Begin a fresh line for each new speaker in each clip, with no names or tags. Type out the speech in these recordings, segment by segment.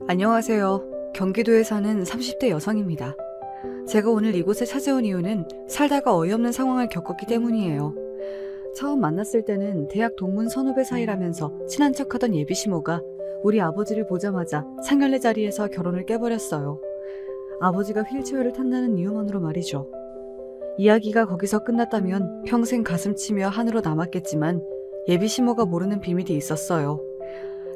안녕하세요. 경기도에 사는 30대 여성입니다. 제가 오늘 이곳에 찾아온 이유는 살다가 어이없는 상황을 겪었기 때문이에요. 처음 만났을 때는 대학 동문 선후배 사이라면서 친한 척하던 예비시모가 우리 아버지를 보자마자 상견례 자리에서 결혼을 깨버렸어요. 아버지가 휠체어를 탄다는 이유만으로 말이죠. 이야기가 거기서 끝났다면 평생 가슴치며 한으로 남았겠지만 예비시모가 모르는 비밀이 있었어요.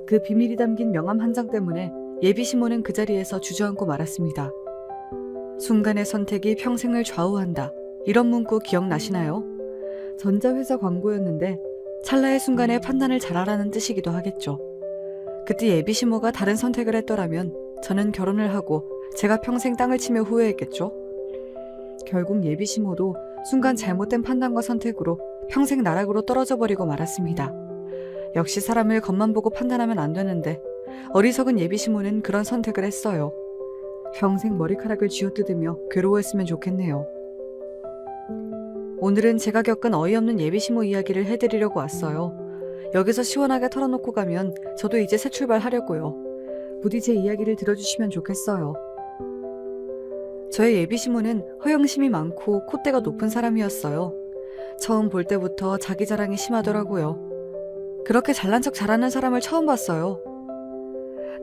그 비밀이 담긴 명함 한 장 때문에 예비시모는 그 자리에서 주저앉고 말았습니다. 순간의 선택이 평생을 좌우한다. 이런 문구 기억나시나요? 전자회사 광고였는데 찰나의 순간에 판단을 잘하라는 뜻이기도 하겠죠. 그때 예비시모가 다른 선택을 했더라면 저는 결혼을 하고 제가 평생 땅을 치며 후회했겠죠. 결국 예비시모도 순간 잘못된 판단과 선택으로 평생 나락으로 떨어져 버리고 말았습니다. 역시 사람을 겉만 보고 판단하면 안 되는데 어리석은 예비시모는 그런 선택을 했어요. 평생 머리카락을 쥐어뜯으며 괴로워했으면 좋겠네요. 오늘은 제가 겪은 어이없는 예비시모 이야기를 해드리려고 왔어요. 여기서 시원하게 털어놓고 가면 저도 이제 새 출발하려고요. 부디 제 이야기를 들어주시면 좋겠어요. 저의 예비시모는 허영심이 많고 콧대가 높은 사람이었어요. 처음 볼 때부터 자기 자랑이 심하더라고요. 그렇게 잘난 척 잘하는 사람을 처음 봤어요.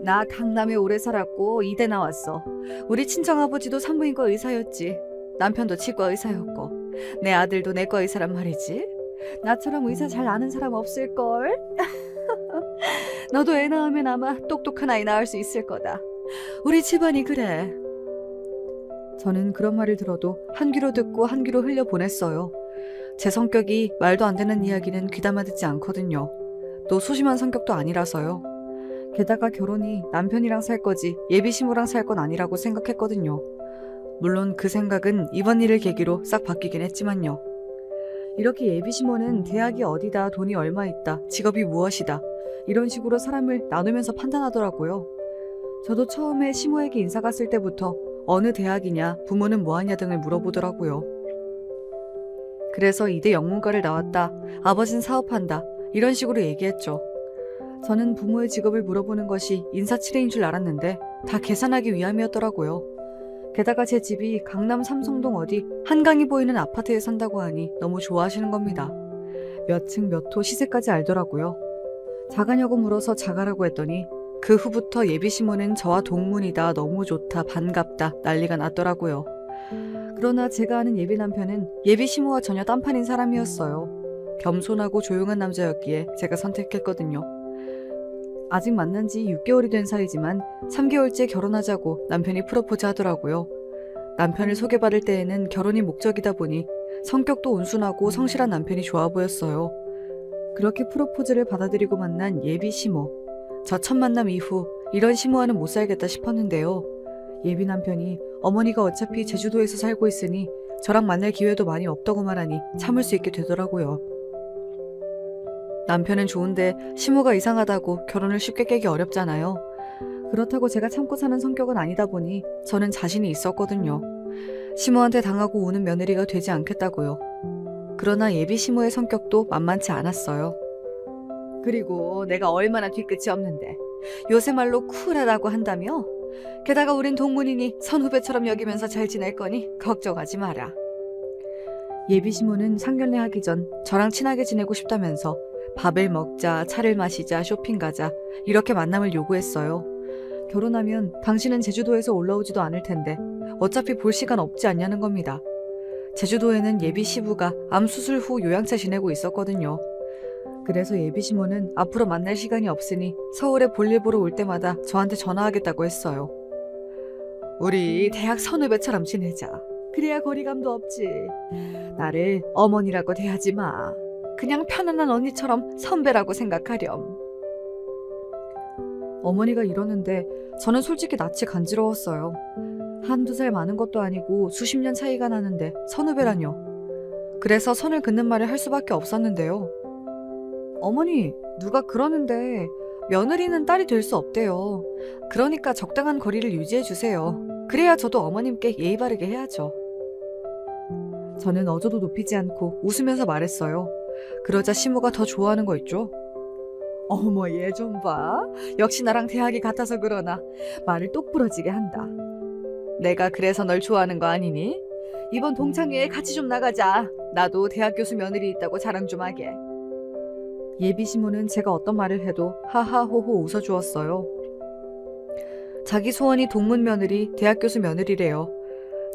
나 강남에 오래 살았고 이대 나왔어. 우리 친정아버지도 산부인과 의사였지. 남편도 치과 의사였고 내 아들도 내과 의사란 말이지. 나처럼 의사 잘 아는 사람 없을걸? 너도 애 낳으면 아마 똑똑한 아이 낳을 수 있을 거다. 우리 집안이 그래. 저는 그런 말을 들어도 한 귀로 듣고 한 귀로 흘려보냈어요. 제 성격이 말도 안 되는 이야기는 귀담아 듣지 않거든요. 또 소심한 성격도 아니라서요. 게다가 결혼이 남편이랑 살 거지 예비시모랑 살 건 아니라고 생각했거든요. 물론 그 생각은 이번 일을 계기로 싹 바뀌긴 했지만요. 이렇게 예비시모는 대학이 어디다, 돈이 얼마 있다, 직업이 무엇이다 이런 식으로 사람을 나누면서 판단하더라고요. 저도 처음에 시모에게 인사 갔을 때부터 어느 대학이냐, 부모는 뭐하냐 등을 물어보더라고요. 그래서 이대 영문과를 나왔다, 아버진 사업한다 이런 식으로 얘기했죠. 저는 부모의 직업을 물어보는 것이 인사치레인 줄 알았는데 다 계산하기 위함이었더라고요. 게다가 제 집이 강남 삼성동 어디 한강이 보이는 아파트에 산다고 하니 너무 좋아하시는 겁니다. 몇 층 몇 호 시세까지 알더라고요. 자가냐고 물어서 자가라고 했더니 그 후부터 예비시모는 저와 동문이다, 너무 좋다, 반갑다 난리가 났더라고요. 그러나 제가 아는 예비 남편은 예비시모와 전혀 딴판인 사람이었어요. 겸손하고 조용한 남자였기에 제가 선택했거든요. 아직 만난 지 6개월이 된 사이지만 3개월째 결혼하자고 남편이 프로포즈 하더라고요. 남편을 소개받을 때에는 결혼이 목적이다 보니 성격도 온순하고 성실한 남편이 좋아 보였어요. 그렇게 프로포즈를 받아들이고 만난 예비 시모. 저 첫 만남 이후 이런 시모와는 못 살겠다 싶었는데요. 예비 남편이 어머니가 어차피 제주도에서 살고 있으니 저랑 만날 기회도 많이 없다고 말하니 참을 수 있게 되더라고요. 남편은 좋은데 시모가 이상하다고 결혼을 쉽게 깨기 어렵잖아요. 그렇다고 제가 참고 사는 성격은 아니다 보니 저는 자신이 있었거든요. 시모한테 당하고 우는 며느리가 되지 않겠다고요. 그러나 예비 시모의 성격도 만만치 않았어요. 그리고 내가 얼마나 뒤끝이 없는데 요새 말로 쿨하다고 한다며? 게다가 우린 동문이니 선후배처럼 여기면서 잘 지낼 거니 걱정하지 마라. 예비 시모는 상견례 하기 전 저랑 친하게 지내고 싶다면서 밥을 먹자, 차를 마시자, 쇼핑 가자 이렇게 만남을 요구했어요. 결혼하면 당신은 제주도에서 올라오지도 않을 텐데 어차피 볼 시간 없지 않냐는 겁니다. 제주도에는 예비 시부가 암 수술 후 요양차 지내고 있었거든요. 그래서 예비 시모는 앞으로 만날 시간이 없으니 서울에 볼일 보러 올 때마다 저한테 전화하겠다고 했어요. 우리 대학 선후배처럼 지내자. 그래야 거리감도 없지. 나를 어머니라고 대하지 마. 그냥 편안한 언니처럼 선배라고 생각하렴. 어머니가 이러는데 저는 솔직히 낯이 간지러웠어요. 한두 살 많은 것도 아니고 수십 년 차이가 나는데 선후배라뇨. 그래서 선을 긋는 말을 할 수밖에 없었는데요. 어머니, 누가 그러는데 며느리는 딸이 될 수 없대요. 그러니까 적당한 거리를 유지해주세요. 그래야 저도 어머님께 예의 바르게 해야죠. 저는 어조도 높이지 않고 웃으면서 말했어요. 그러자 시모가 더 좋아하는 거 있죠? 어머, 얘 좀 봐. 역시 나랑 대학이 같아서 그러나 말을 똑부러지게 한다. 내가 그래서 널 좋아하는 거 아니니? 이번 동창회에 같이 좀 나가자. 나도 대학 교수 며느리 있다고 자랑 좀 하게. 예비 시모는 제가 어떤 말을 해도 하하호호 웃어주었어요. 자기 소원이 동문 며느리, 대학 교수 며느리래요.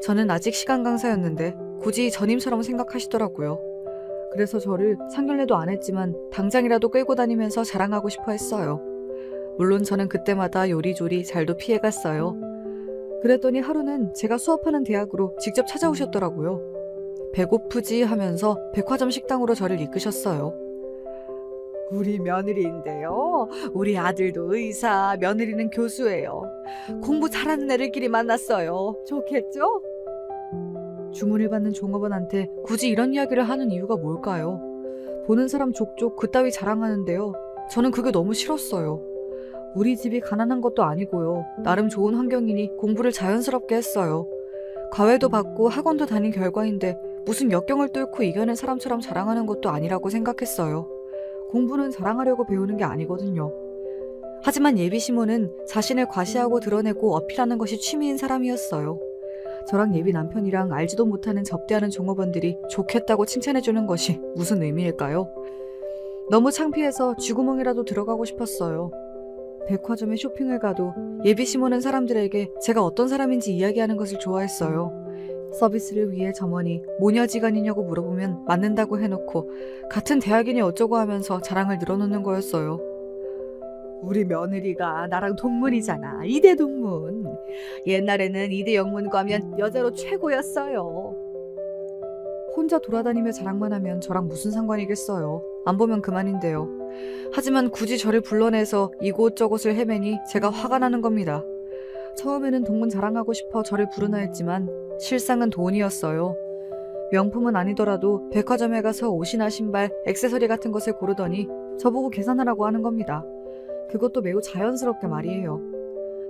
저는 아직 시간 강사였는데 굳이 전임처럼 생각하시더라고요. 그래서 저를 상견례도 안 했지만 당장이라도 끌고 다니면서 자랑하고 싶어 했어요. 물론 저는 그때마다 요리조리 잘도 피해갔어요. 그랬더니 하루는 제가 수업하는 대학으로 직접 찾아오셨더라고요. 배고프지 하면서 백화점 식당으로 저를 이끄셨어요. 우리 며느리인데요. 우리 아들도 의사, 며느리는 교수예요. 공부 잘하는 애들끼리 만났어요. 좋겠죠? 주문을 받는 종업원한테 굳이 이런 이야기를 하는 이유가 뭘까요? 보는 사람 족족 그따위 자랑하는데요. 저는 그게 너무 싫었어요. 우리 집이 가난한 것도 아니고요. 나름 좋은 환경이니 공부를 자연스럽게 했어요. 과외도 받고 학원도 다닌 결과인데 무슨 역경을 뚫고 이겨낸 사람처럼 자랑하는 것도 아니라고 생각했어요. 공부는 자랑하려고 배우는 게 아니거든요. 하지만 예비 시모는 자신을 과시하고 드러내고 어필하는 것이 취미인 사람이었어요. 저랑 예비 남편이랑 알지도 못하는 접대하는 종업원들이 좋겠다고 칭찬해주는 것이 무슨 의미일까요? 너무 창피해서 쥐구멍이라도 들어가고 싶었어요. 백화점에 쇼핑을 가도 예비 시모는 사람들에게 제가 어떤 사람인지 이야기하는 것을 좋아했어요. 서비스를 위해 점원이 모녀지간이냐고 물어보면 맞는다고 해놓고 같은 대학이니 어쩌고 하면서 자랑을 늘어놓는 거였어요. 우리 며느리가 나랑 동문이잖아. 이대 동문. 옛날에는 이대 영문 가면 여자로 최고였어요. 혼자 돌아다니며 자랑만 하면 저랑 무슨 상관이겠어요. 안 보면 그만인데요. 하지만 굳이 저를 불러내서 이곳저곳을 헤매니 제가 화가 나는 겁니다. 처음에는 동문 자랑하고 싶어 저를 부르나 했지만 실상은 돈이었어요. 명품은 아니더라도 백화점에 가서 옷이나 신발, 액세서리 같은 것을 고르더니 저보고 계산하라고 하는 겁니다. 그것도 매우 자연스럽게 말이에요.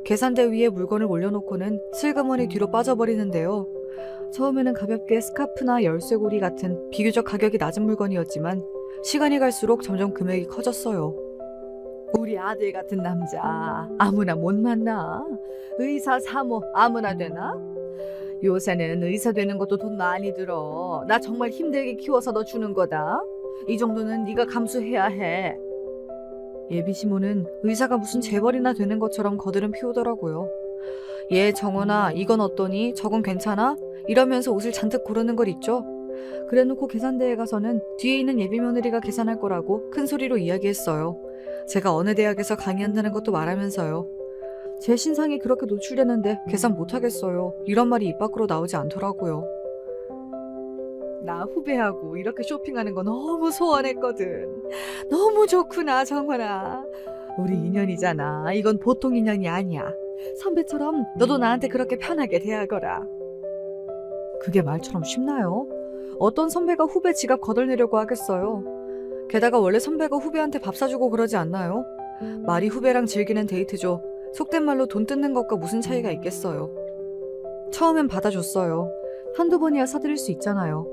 계산대 위에 물건을 올려놓고는 슬그머니 뒤로 빠져버리는데요. 처음에는 가볍게 스카프나 열쇠고리 같은 비교적 가격이 낮은 물건이었지만 시간이 갈수록 점점 금액이 커졌어요. 우리 아들 같은 남자 아무나 못 만나. 의사, 사모 아무나 되나? 요새는 의사 되는 것도 돈 많이 들어. 나 정말 힘들게 키워서 너 주는 거다. 이 정도는 네가 감수해야 해. 예비 시모는 의사가 무슨 재벌이나 되는 것처럼 거드름 피우더라고요. 얘 정원아, 이건 어떠니? 저건 괜찮아? 이러면서 옷을 잔뜩 고르는 걸 있죠. 그래놓고 계산대에 가서는 뒤에 있는 예비 며느리가 계산할 거라고 큰 소리로 이야기했어요. 제가 어느 대학에서 강의한다는 것도 말하면서요. 제 신상이 그렇게 노출되는데 계산 못하겠어요. 이런 말이 입 밖으로 나오지 않더라고요. 나 후배하고 이렇게 쇼핑하는 거 너무 소원했거든. 너무 좋구나, 정원아. 우리 인연이잖아. 이건 보통 인연이 아니야. 선배처럼 너도 나한테 그렇게 편하게 대하거라. 그게 말처럼 쉽나요? 어떤 선배가 후배 지갑 거덜내려고 하겠어요. 게다가 원래 선배가 후배한테 밥 사주고 그러지 않나요? 말이 후배랑 즐기는 데이트죠. 속된 말로 돈 뜯는 것과 무슨 차이가 있겠어요. 처음엔 받아줬어요. 한두 번이야 사드릴 수 있잖아요.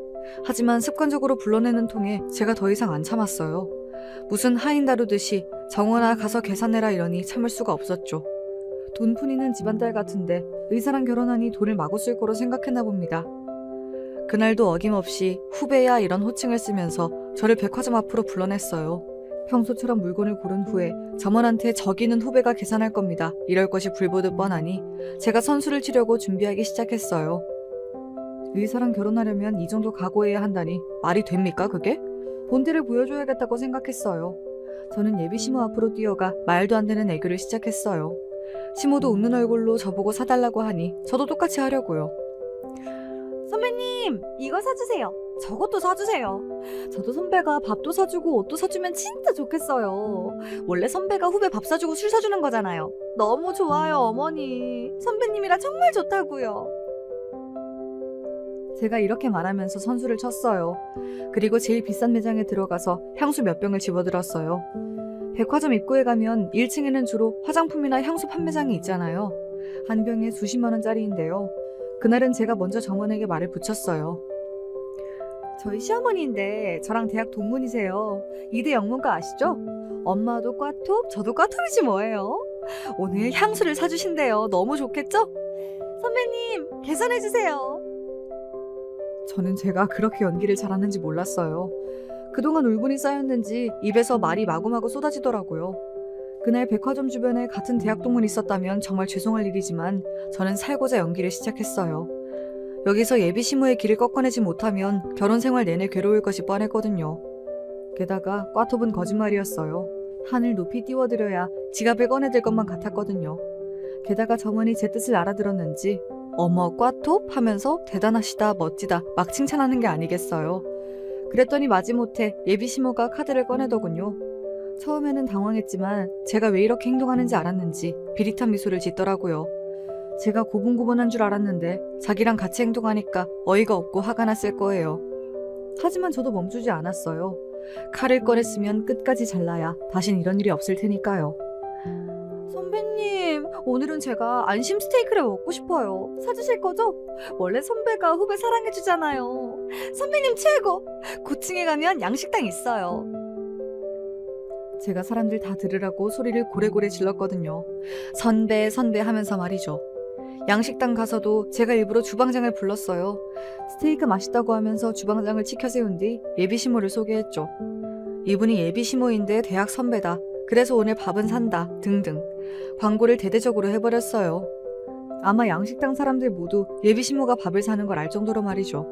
하지만 습관적으로 불러내는 통에 제가 더 이상 안 참았어요. 무슨 하인 다루듯이 정원아 가서 계산해라 이러니 참을 수가 없었죠. 돈푼이는 집안딸 같은데 의사랑 결혼하니 돈을 마구 쓸 거로 생각했나 봅니다. 그날도 어김없이 후배야 이런 호칭을 쓰면서 저를 백화점 앞으로 불러냈어요. 평소처럼 물건을 고른 후에 점원한테 저기는 후배가 계산할 겁니다. 이럴 것이 불보듯 뻔하니 제가 선수를 치려고 준비하기 시작했어요. 의사랑 결혼하려면 이 정도 각오해야 한다니 말이 됩니까 그게? 본때를 보여줘야겠다고 생각했어요. 저는 예비 시모 앞으로 뛰어가 말도 안 되는 애교를 시작했어요. 시모도 웃는 얼굴로 저보고 사달라고 하니 저도 똑같이 하려고요. 선배님, 이거 사주세요. 저것도 사주세요. 저도 선배가 밥도 사주고 옷도 사주면 진짜 좋겠어요. 원래 선배가 후배 밥 사주고 술 사주는 거잖아요. 너무 좋아요, 어머니. 선배님이라 정말 좋다고요. 제가 이렇게 말하면서 선수를 쳤어요. 그리고 제일 비싼 매장에 들어가서 향수 몇 병을 집어들었어요. 백화점 입구에 가면 1층에는 주로 화장품이나 향수 판매장이 있잖아요. 한 병에 수십만 원짜리인데요. 그날은 제가 먼저 점원에게 말을 붙였어요. 저희 시어머니인데 저랑 대학 동문이세요. 이대 영문과 아시죠? 엄마도 꽈톱, 저도 꽈톱이지 뭐예요. 오늘 향수를 사주신대요. 너무 좋겠죠? 선배님, 계산해주세요. 저는 제가 그렇게 연기를 잘하는지 몰랐어요. 그동안 울분이 쌓였는지 입에서 말이 마구마구 쏟아지더라고요. 그날 백화점 주변에 같은 대학 동문이 있었다면 정말 죄송할 일이지만 저는 살고자 연기를 시작했어요. 여기서 예비 시모의 길을 꺾어내지 못하면 결혼 생활 내내 괴로울 것이 뻔했거든요. 게다가 꽈톱은 거짓말이었어요. 하늘 높이 띄워드려야 지갑을 꺼내들 것만 같았거든요. 게다가 점원이 제 뜻을 알아들었는지 어머 꽈톱 하면서 대단하시다 멋지다 막 칭찬하는 게 아니겠어요. 그랬더니 마지못해 예비 시모가 카드를 꺼내더군요. 처음에는 당황했지만 제가 왜 이렇게 행동하는지 알았는지 비릿한 미소를 짓더라고요. 제가 고분고분한 줄 알았는데 자기랑 같이 행동하니까 어이가 없고 화가 났을 거예요. 하지만 저도 멈추지 않았어요. 칼을 꺼냈으면 끝까지 잘라야 다신 이런 일이 없을 테니까요. 선배님, 오늘은 제가 안심 스테이크를 먹고 싶어요. 사주실 거죠? 원래 선배가 후배 사랑해주잖아요. 선배님 최고! 고층에 가면 양식당 있어요. 제가 사람들 다 들으라고 소리를 고래고래 질렀거든요. 선배, 선배 하면서 말이죠. 양식당 가서도 제가 일부러 주방장을 불렀어요. 스테이크 맛있다고 하면서 주방장을 치켜세운 뒤 예비시모를 소개했죠. 이분이 예비시모인데 대학 선배다. 그래서 오늘 밥은 산다. 등등. 광고를 대대적으로 해버렸어요. 아마 양식당 사람들 모두 예비시모가 밥을 사는 걸 알 정도로 말이죠.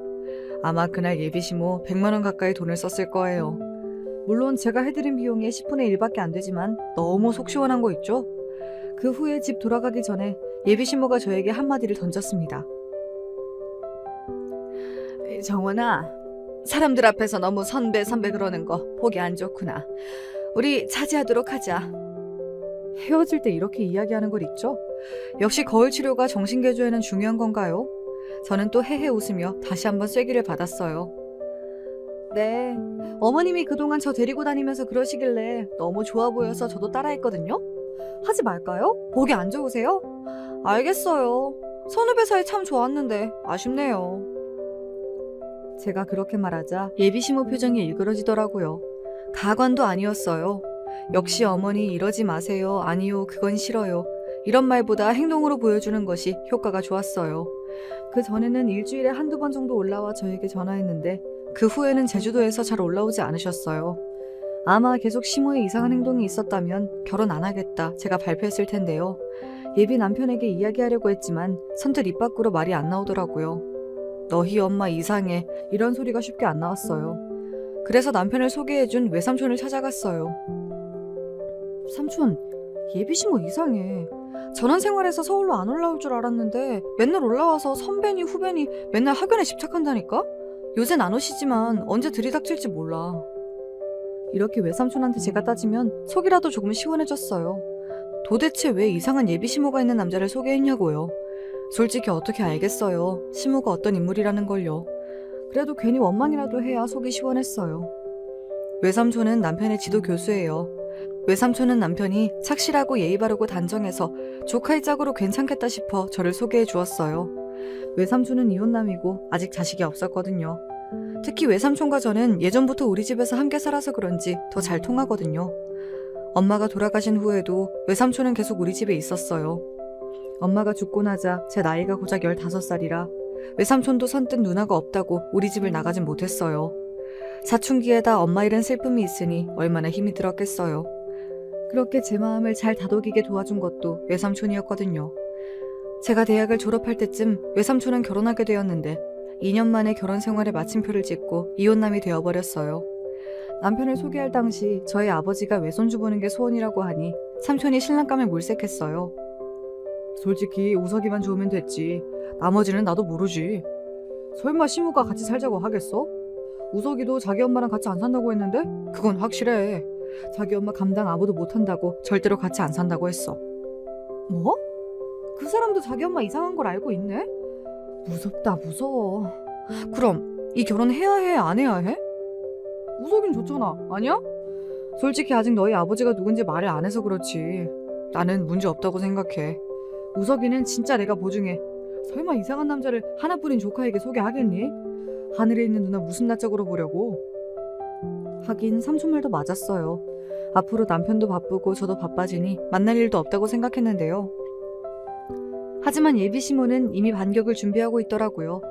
아마 그날 예비시모 100만 원 가까이 돈을 썼을 거예요. 물론 제가 해드린 비용의 10분의 1밖에 안 되지만 너무 속 시원한 거 있죠? 그 후에 집 돌아가기 전에 예비신모가 저에게 한마디를 던졌습니다. 정원아, 사람들 앞에서 너무 선배 그러는 거 보기 안 좋구나. 우리 자제하도록 하자. 헤어질 때 이렇게 이야기하는 걸 있죠? 역시 거울 치료가 정신개조에는 중요한 건가요? 저는 또 헤헤 웃으며 다시 한번 쐐기를 받았어요. 네, 어머님이 그동안 저 데리고 다니면서 그러시길래 너무 좋아 보여서 저도 따라했거든요? 하지 말까요? 보기 안 좋으세요? 알겠어요. 선후배 사이 참 좋았는데 아쉽네요. 제가 그렇게 말하자 예비시모 표정이 일그러지더라고요. 가관도 아니었어요. 역시 어머니 이러지 마세요. 아니요, 그건 싫어요. 이런 말보다 행동으로 보여주는 것이 효과가 좋았어요. 그 전에는 일주일에 한두 번 정도 올라와 저에게 전화했는데 그 후에는 제주도에서 잘 올라오지 않으셨어요. 아마 계속 시모의 이상한 행동이 있었다면 결혼 안 하겠다 제가 발표했을 텐데요. 예비 남편에게 이야기하려고 했지만 선뜻 입 밖으로 말이 안 나오더라고요. 너희 엄마 이상해 이런 소리가 쉽게 안 나왔어요. 그래서 남편을 소개해준 외삼촌을 찾아갔어요. 삼촌, 예비 시모 이상해. 전원생활에서 서울로 안 올라올 줄 알았는데 맨날 올라와서 선배니 후배니 맨날 학연에 집착한다니까? 요샌 안 오시지만 언제 들이닥칠지 몰라. 이렇게 외삼촌한테 제가 따지면 속이라도 조금 시원해졌어요. 도대체 왜 이상한 예비 시모가 있는 남자를 소개했냐고요. 솔직히 어떻게 알겠어요. 시모가 어떤 인물이라는 걸요. 그래도 괜히 원망이라도 해야 속이 시원했어요. 외삼촌은 남편의 지도 교수예요. 외삼촌은 남편이 착실하고 예의 바르고 단정해서 조카의 짝으로 괜찮겠다 싶어 저를 소개해 주었어요. 외삼촌은 이혼남이고 아직 자식이 없었거든요. 특히 외삼촌과 저는 예전부터 우리 집에서 함께 살아서 그런지 더 잘 통하거든요. 엄마가 돌아가신 후에도 외삼촌은 계속 우리 집에 있었어요. 엄마가 죽고 나자 제 나이가 고작 15살이라 외삼촌도 선뜻 누나가 없다고 우리 집을 나가진 못했어요. 사춘기에다 엄마 잃은 슬픔이 있으니 얼마나 힘이 들었겠어요. 그렇게 제 마음을 잘 다독이게 도와준 것도 외삼촌이었거든요. 제가 대학을 졸업할 때쯤 외삼촌은 결혼하게 되었는데 2년 만에 결혼 생활에 마침표를 찍고 이혼남이 되어버렸어요. 남편을 소개할 당시 저희 아버지가 외손주 보는 게 소원이라고 하니 삼촌이 신랑감을 물색했어요. 솔직히 우석이만 좋으면 됐지. 나머지는 나도 모르지. 설마 시무가 같이 살자고 하겠어? 우석이도 자기 엄마랑 같이 안 산다고 했는데 그건 확실해. 자기 엄마 감당 아무도 못한다고 절대로 같이 안 산다고 했어. 뭐? 그 사람도 자기 엄마 이상한 걸 알고 있네? 무섭다 무서워. 그럼 이 결혼 해야 해 안 해야 해? 우석이는 좋잖아. 아니야? 솔직히 아직 너희 아버지가 누군지 말을 안 해서 그렇지. 나는 문제 없다고 생각해. 우석이는 진짜 내가 보증해. 설마 이상한 남자를 하나뿐인 조카에게 소개하겠니? 하늘에 있는 누나 무슨 낯짝으로 보려고. 하긴 삼촌 말도 맞았어요. 앞으로 남편도 바쁘고 저도 바빠지니 만날 일도 없다고 생각했는데요. 하지만 예비 시모는 이미 반격을 준비하고 있더라고요.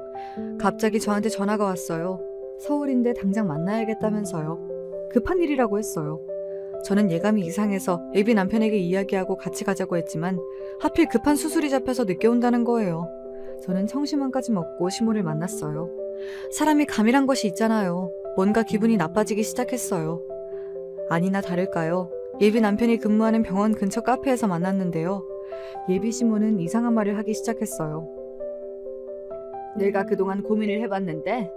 갑자기 저한테 전화가 왔어요. 서울인데 당장 만나야겠다면서요. 급한 일이라고 했어요. 저는 예감이 이상해서 예비 남편에게 이야기하고 같이 가자고 했지만 하필 급한 수술이 잡혀서 늦게 온다는 거예요. 저는 청심환까지 먹고 시모를 만났어요. 사람이 감이란 것이 있잖아요. 뭔가 기분이 나빠지기 시작했어요. 아니나 다를까요? 예비 남편이 근무하는 병원 근처 카페에서 만났는데요. 예비 시모는 이상한 말을 하기 시작했어요. 내가 그동안 고민을 해봤는데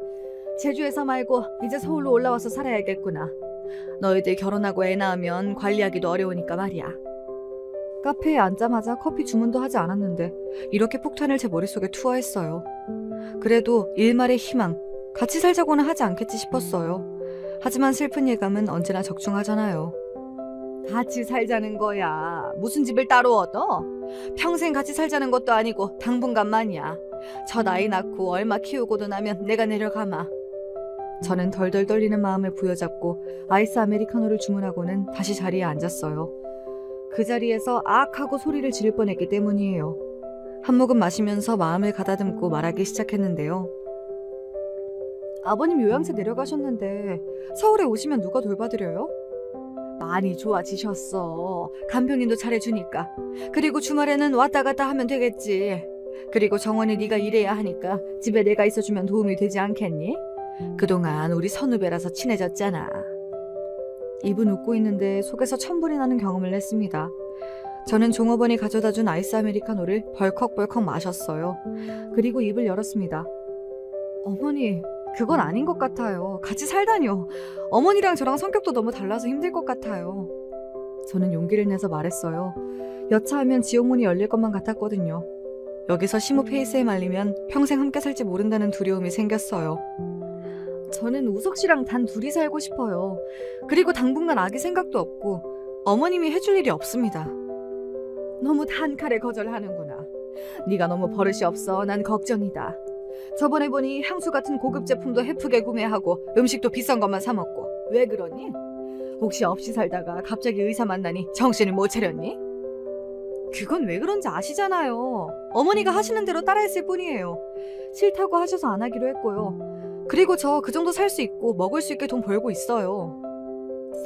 제주에서 말고 이제 서울로 올라와서 살아야겠구나. 너희들 결혼하고 애 낳으면 관리하기도 어려우니까 말이야. 카페에 앉자마자 커피 주문도 하지 않았는데 이렇게 폭탄을 제 머릿속에 투하했어요. 그래도 일말의 희망, 같이 살자고는 하지 않겠지 싶었어요. 하지만 슬픈 예감은 언제나 적중하잖아요. 같이 살자는 거야. 무슨 집을 따로 얻어? 평생 같이 살자는 것도 아니고 당분간만이야. 저 나이 낳고 얼마 키우고도 나면 내가 내려가마. 저는 덜덜 떨리는 마음을 부여잡고 아이스 아메리카노를 주문하고는 다시 자리에 앉았어요. 그 자리에서 아악 하고 소리를 지를 뻔했기 때문이에요. 한 모금 마시면서 마음을 가다듬고 말하기 시작했는데요. 아버님 요양사 내려가셨는데 서울에 오시면 누가 돌봐드려요? 많이 좋아지셨어. 간병인도 잘해주니까. 그리고 주말에는 왔다 갔다 하면 되겠지. 그리고 정원이 네가 일해야 하니까 집에 내가 있어주면 도움이 되지 않겠니? 그동안 우리 선후배라서 친해졌잖아. 입은 웃고 있는데 속에서 천불이 나는 경험을 했습니다. 저는 종업원이 가져다준 아이스 아메리카노를 벌컥벌컥 마셨어요. 그리고 입을 열었습니다. 어머니, 그건 아닌 것 같아요. 같이 살다뇨. 어머니랑 저랑 성격도 너무 달라서 힘들 것 같아요. 저는 용기를 내서 말했어요. 여차하면 지옥문이 열릴 것만 같았거든요. 여기서 시모 페이스에 말리면 평생 함께 살지 모른다는 두려움이 생겼어요. 저는 우석 씨랑 단 둘이 살고 싶어요. 그리고 당분간 아기 생각도 없고 어머님이 해줄 일이 없습니다. 너무 단칼에 거절하는구나. 네가 너무 버릇이 없어. 난 걱정이다. 저번에 보니 향수 같은 고급 제품도 헤프게 구매하고 음식도 비싼 것만 사 먹고. 왜 그러니? 혹시 없이 살다가 갑자기 의사 만나니 정신을 못 차렸니? 그건 왜 그런지 아시잖아요. 어머니가 하시는 대로 따라했을 뿐이에요. 싫다고 하셔서 안 하기로 했고요. 그리고 저 그 정도 살 수 있고 먹을 수 있게 돈 벌고 있어요.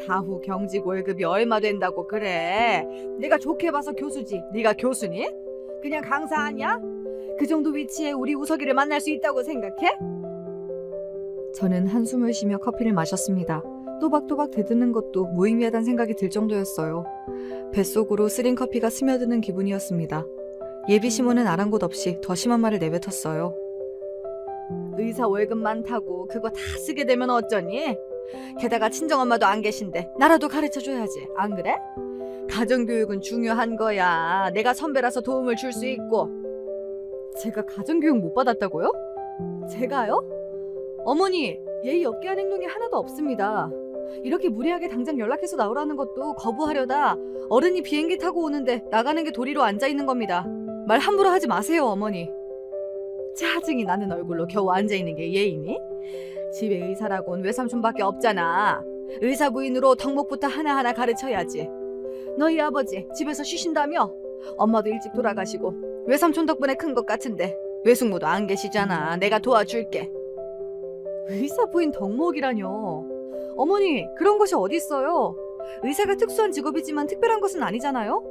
사후 경직 월급이 얼마 된다고 그래? 내가 좋게 봐서 교수지. 네가 교수니? 그냥 강사 아니야? 그 정도 위치에 우리 우석이를 만날 수 있다고 생각해? 저는 한숨을 쉬며 커피를 마셨습니다. 또박또박 대드는 것도 무의미하다는 생각이 들 정도였어요. 뱃속으로 쓰린 커피가 스며드는 기분이었습니다. 예비 시모는 아랑곳 없이 더 심한 말을 내뱉었어요. 의사 월급 많다고 그거 다 쓰게 되면 어쩌니? 게다가 친정엄마도 안 계신데 나라도 가르쳐줘야지. 안 그래? 가정교육은 중요한 거야. 내가 선배라서 도움을 줄 수 있고. 제가 가정교육 못 받았다고요? 제가요? 어머니, 예의 없게 한 행동이 하나도 없습니다. 이렇게 무리하게 당장 연락해서 나오라는 것도 거부하려다 어른이 비행기 타고 오는데 나가는 게 도리로 앉아있는 겁니다. 말 함부로 하지 마세요, 어머니. 짜증이 나는 얼굴로 겨우 앉아있는 게 예의니? 집에 의사라곤 외삼촌밖에 없잖아. 의사 부인으로 덕목부터 하나하나 가르쳐야지. 너희 아버지 집에서 쉬신다며? 엄마도 일찍 돌아가시고 외삼촌 덕분에 큰 것 같은데 외숙모도 안 계시잖아. 내가 도와줄게. 의사 부인 덕목이라뇨. 어머니, 그런 것이 어딨어요. 의사가 특수한 직업이지만 특별한 것은 아니잖아요.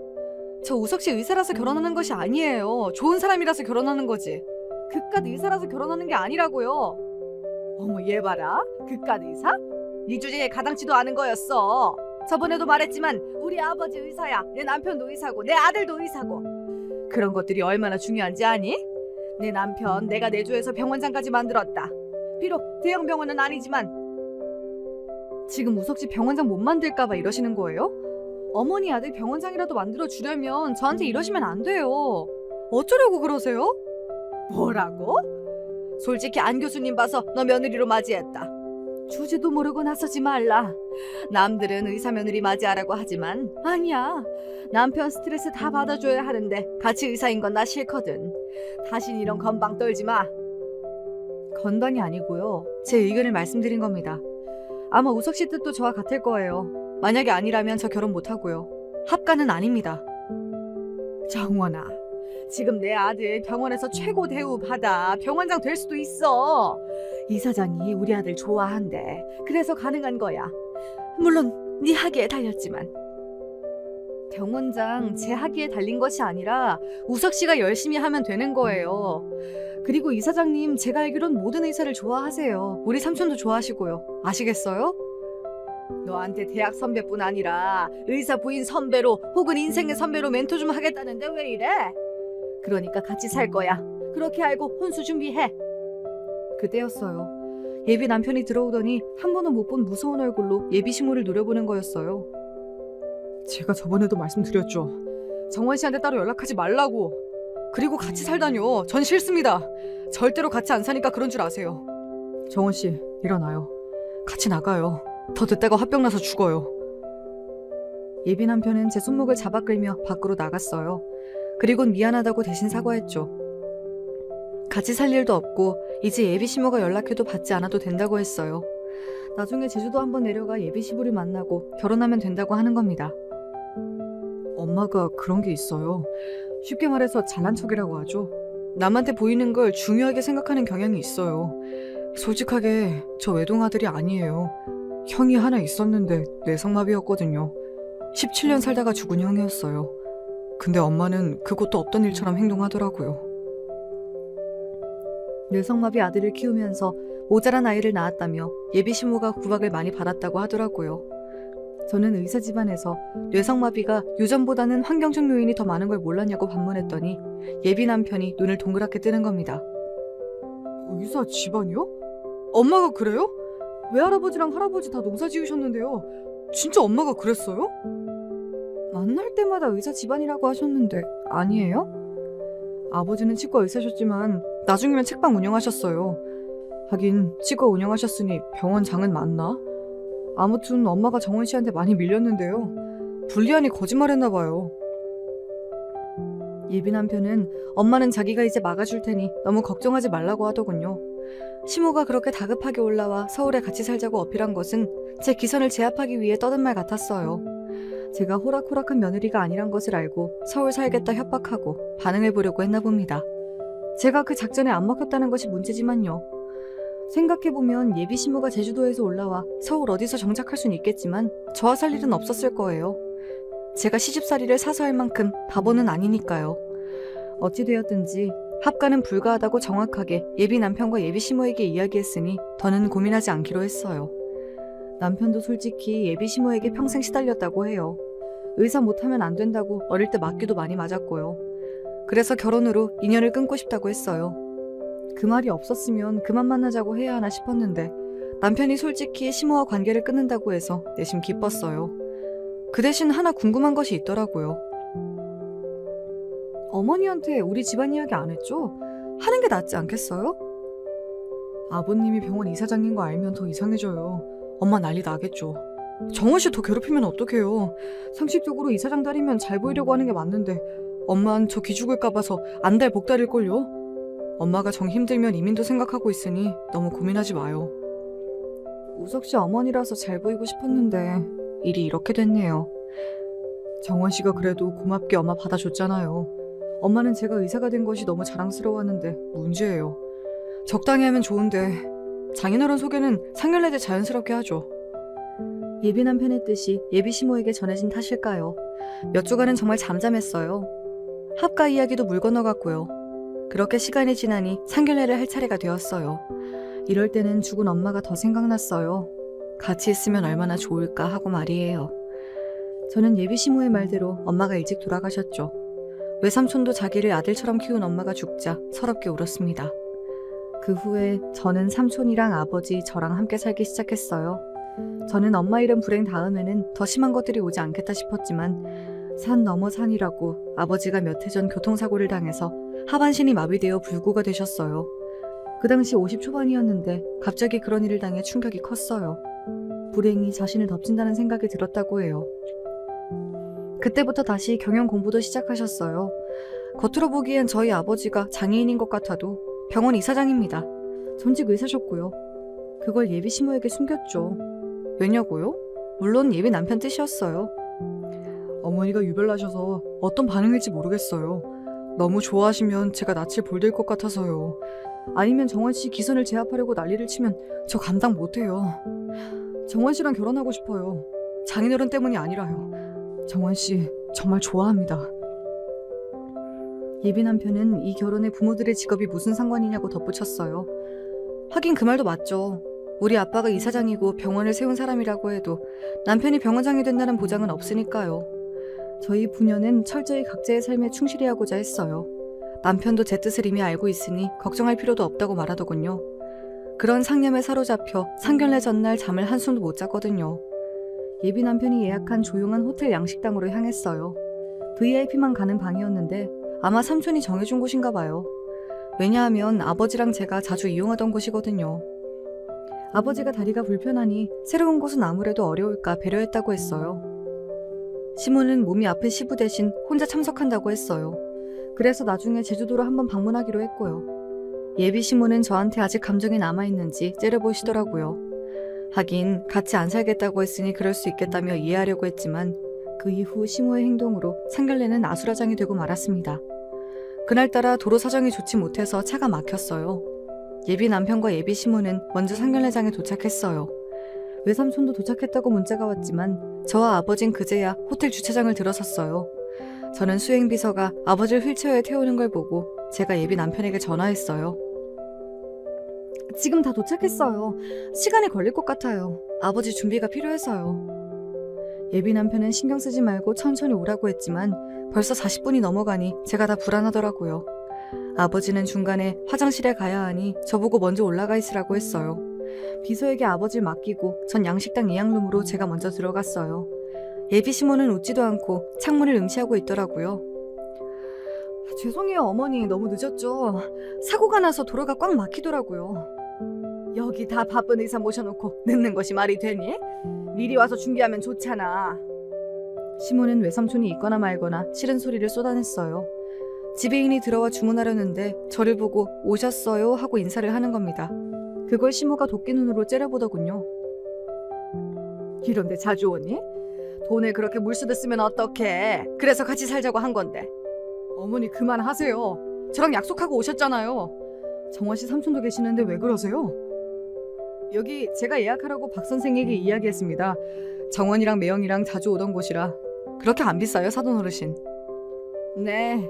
저 우석 씨 의사라서 결혼하는 것이 아니에요. 좋은 사람이라서 결혼하는 거지. 그깟 의사라서 결혼하는 게 아니라고요. 어머, 얘 봐라. 그깟 의사? 네 주제에 가당치도 않은 거였어. 저번에도 말했지만 우리 아버지 의사야. 내 남편도 의사고 내 아들도 의사고. 그런 것들이 얼마나 중요한지 아니? 내 남편 내가 내조해서 병원장까지 만들었다. 비록 대형 병원은 아니지만. 지금 우석 씨 병원장 못 만들까 봐 이러시는 거예요? 어머니 아들 병원장이라도 만들어주려면 저한테 이러시면 안 돼요. 어쩌려고 그러세요? 뭐라고? 솔직히 안 교수님 봐서 너 며느리로 맞이했다. 주제도 모르고 나서지 말라. 남들은 의사 며느리 맞이하라고 하지만 아니야. 남편 스트레스 다 받아줘야 하는데 같이 의사인 건 나 싫거든. 다신 이런 건방 떨지 마. 건방이 아니고요. 제 의견을 말씀드린 겁니다. 아마 우석 씨 뜻도 저와 같을 거예요. 만약에 아니라면 저 결혼 못하고요. 합가는 아닙니다.
정원아, 지금 내 아들 병원에서 최고 대우 받아 병원장 될 수도 있어. 이사장이 우리 아들 좋아한대. 그래서 가능한 거야. 물론 네 학위에 달렸지만.
병원장 제 학위에 달린 것이 아니라 우석 씨가 열심히 하면 되는 거예요. 그리고 이사장님 제가 알기론 모든 의사를 좋아하세요. 우리 삼촌도 좋아하시고요. 아시겠어요?
너한테 대학 선배뿐 아니라 의사 부인 선배로 혹은 인생의 선배로 멘토 좀 하겠다는데 왜 이래? 그러니까 같이 살 거야. 그렇게 알고 혼수 준비해.
그때였어요. 예비 남편이 들어오더니 한 번은 못 본 무서운 얼굴로 예비 시모를 노려보는 거였어요. 제가 저번에도 말씀드렸죠. 정원 씨한테 따로 연락하지 말라고. 그리고 같이 살다뇨. 전 싫습니다. 절대로 같이 안 사니까 그런 줄 아세요. 정원 씨, 일어나요. 같이 나가요. 더 듣다가 화병 나서 죽어요. 예비 남편은 제 손목을 잡아 끌며 밖으로 나갔어요. 그리곤 미안하다고 대신 사과했죠. 같이 살 일도 없고 이제 예비 시모가 연락해도 받지 않아도 된다고 했어요. 나중에 제주도 한번 내려가 예비 시부를 만나고 결혼하면 된다고 하는 겁니다. 엄마가 그런 게 있어요. 쉽게 말해서 잘난 척이라고 하죠. 남한테 보이는 걸 중요하게 생각하는 경향이 있어요. 솔직하게 저 외동아들이 아니에요. 형이 하나 있었는데 뇌성마비였거든요. 17년 살다가 죽은 형이었어요. 근데 엄마는 그것도 없던 일처럼 행동하더라고요. 뇌성마비 아들을 키우면서 모자란 아이를 낳았다며 예비 시모가 구박을 많이 받았다고 하더라고요. 저는 의사 집안에서 뇌성마비가 유전보다는 환경적 요인이 더 많은 걸 몰랐냐고 반문했더니 예비 남편이 눈을 동그랗게 뜨는 겁니다. 의사 집안이요? 엄마가 그래요? 외할아버지랑 할아버지 다 농사 지으셨는데요. 진짜 엄마가 그랬어요? 만날 때마다 의사 집안이라고 하셨는데 아니에요? 아버지는 치과 의사셨지만 나중이면 책방 운영하셨어요. 하긴 치과 운영하셨으니 병원 장은 맞나? 아무튼 엄마가 정원 씨한테 많이 밀렸는데요. 불리하니 거짓말했나 봐요. 예비 남편은 엄마는 자기가 이제 막아줄 테니 너무 걱정하지 말라고 하더군요. 시모가 그렇게 다급하게 올라와 서울에 같이 살자고 어필한 것은 제 기선을 제압하기 위해 떠든 말 같았어요. 제가 호락호락한 며느리가 아니란 것을 알고 서울 살겠다 협박하고 반응해보려고 했나 봅니다. 제가 그 작전에 안 먹혔다는 것이 문제지만요. 생각해보면 예비 시모가 제주도에서 올라와 서울 어디서 정착할 수는 있겠지만 저와 살 일은 없었을 거예요. 제가 시집살이를 사서 할 만큼 바보는 아니니까요. 어찌되었든지 합가는 불가하다고 정확하게 예비 남편과 예비 시모에게 이야기했으니 더는 고민하지 않기로 했어요. 남편도 솔직히 예비 시모에게 평생 시달렸다고 해요. 의사 못하면 안 된다고 어릴 때 맞기도 많이 맞았고요. 그래서 결혼으로 인연을 끊고 싶다고 했어요. 그 말이 없었으면 그만 만나자고 해야 하나 싶었는데 남편이 솔직히 시모와 관계를 끊는다고 해서 내심 기뻤어요. 그 대신 하나 궁금한 것이 있더라고요. 어머니한테 우리 집안 이야기 안 했죠? 하는 게 낫지 않겠어요? 아버님이 병원 이사장인 거 알면 더 이상해져요. 엄마 난리 나겠죠. 정원 씨 더 괴롭히면 어떡해요. 상식적으로 이사장 딸이면 잘 보이려고 하는 게 맞는데 엄만 저 기죽을까 봐서 안달 복달일걸요. 엄마가 정 힘들면 이민도 생각하고 있으니 너무 고민하지 마요. 우석 씨 어머니라서 잘 보이고 싶었는데 일이 이렇게 됐네요. 정원 씨가 그래도 고맙게 엄마 받아줬잖아요. 엄마는 제가 의사가 된 것이 너무 자랑스러워하는데 문제예요. 적당히 하면 좋은데 장인어른 소개는 상견례 때 자연스럽게 하죠. 예비 남편의 뜻이 예비 시모에게 전해진 탓일까요? 몇 주간은 정말 잠잠했어요. 합가 이야기도 물 건너갔고요. 그렇게 시간이 지나니 상견례를 할 차례가 되었어요. 이럴 때는 죽은 엄마가 더 생각났어요. 같이 있으면 얼마나 좋을까 하고 말이에요. 저는 예비 시모의 말대로 엄마가 일찍 돌아가셨죠. 외삼촌도 자기를 아들처럼 키운 엄마가 죽자 서럽게 울었습니다. 그 후에 저는 삼촌이랑 아버지, 저랑 함께 살기 시작했어요. 저는 엄마 잃은 불행 다음에는 더 심한 것들이 오지 않겠다 싶었지만 산 넘어 산이라고 아버지가 몇 해 전 교통사고를 당해서 하반신이 마비되어 불구가 되셨어요. 그 당시 50 초반이었는데 갑자기 그런 일을 당해 충격이 컸어요. 불행이 자신을 덮친다는 생각이 들었다고 해요. 그때부터 다시 경영 공부도 시작하셨어요. 겉으로 보기엔 저희 아버지가 장애인인 것 같아도 병원 이사장입니다. 전직 의사셨고요. 그걸 예비 시모에게 숨겼죠. 왜냐고요? 물론 예비 남편 뜻이었어요. 어머니가 유별나셔서 어떤 반응일지 모르겠어요. 너무 좋아하시면 제가 낯을 볼들 것 같아서요. 아니면 정원 씨 기선을 제압하려고 난리를 치면 저 감당 못해요. 정원 씨랑 결혼하고 싶어요. 장인어른 때문이 아니라요. 정원 씨 정말 좋아합니다. 예비 남편은 이 결혼에 부모들의 직업이 무슨 상관이냐고 덧붙였어요. 하긴 그 말도 맞죠. 우리 아빠가 이사장이고 병원을 세운 사람이라고 해도 남편이 병원장이 된다는 보장은 없으니까요. 저희 부녀는 철저히 각자의 삶에 충실히 하고자 했어요. 남편도 제 뜻을 이미 알고 있으니 걱정할 필요도 없다고 말하더군요. 그런 상념에 사로잡혀 상견례 전날 잠을 한숨도 못 잤거든요. 예비 남편이 예약한 조용한 호텔 양식당으로 향했어요. VIP만 가는 방이었는데 아마 삼촌이 정해준 곳인가 봐요. 왜냐하면 아버지랑 제가 자주 이용하던 곳이거든요. 아버지가 다리가 불편하니 새로운 곳은 아무래도 어려울까 배려했다고 했어요. 시모는 몸이 아픈 시부 대신 혼자 참석한다고 했어요. 그래서 나중에 제주도로 한번 방문하기로 했고요. 예비 시모는 저한테 아직 감정이 남아있는지 째려보시더라고요. 하긴 같이 안 살겠다고 했으니 그럴 수 있겠다며 이해하려고 했지만 그 이후 시모의 행동으로 상견례는 아수라장이 되고 말았습니다. 그날따라 도로 사정이 좋지 못해서 차가 막혔어요. 예비 남편과 예비 시모는 먼저 상견례장에 도착했어요. 외삼촌도 도착했다고 문자가 왔지만 저와 아버진 그제야 호텔 주차장을 들어섰어요. 저는 수행비서가 아버지를 휠체어에 태우는 걸 보고 제가 예비 남편에게 전화했어요. 지금 다 도착했어요. 시간이 걸릴 것 같아요. 아버지 준비가 필요해서요. 예비 남편은 신경 쓰지 말고 천천히 오라고 했지만 벌써 40분이 넘어가니 제가 다 불안하더라고요. 아버지는 중간에 화장실에 가야 하니 저보고 먼저 올라가 있으라고 했어요. 비서에게 아버지를 맡기고 전 양식당 예약룸으로 제가 먼저 들어갔어요. 예비 시모는 웃지도 않고 창문을 응시하고 있더라고요. 죄송해요 어머니, 너무 늦었죠. 사고가 나서 도로가 꽉 막히더라고요. 여기 다 바쁜 의사 모셔놓고 늦는 것이 말이 되니? 미리 와서 준비하면 좋잖아. 시모는 외삼촌이 있거나 말거나 싫은 소리를 쏟아냈어요. 지배인이 들어와 주문하려는데 저를 보고 오셨어요 하고 인사를 하는 겁니다. 그걸 시모가 도끼 눈으로 째려보더군요. 이런데 자주 오니? 돈을 그렇게 물수도 쓰면 어떡해. 그래서 같이 살자고 한 건데. 어머니 그만하세요. 저랑 약속하고 오셨잖아요. 정원 씨 삼촌도 계시는데 왜 그러세요? 여기 제가 예약하라고 박 선생에게 이야기했습니다. 정원이랑 매영이랑 자주 오던 곳이라. 그렇게 안 비싸요 사돈 어르신. 네,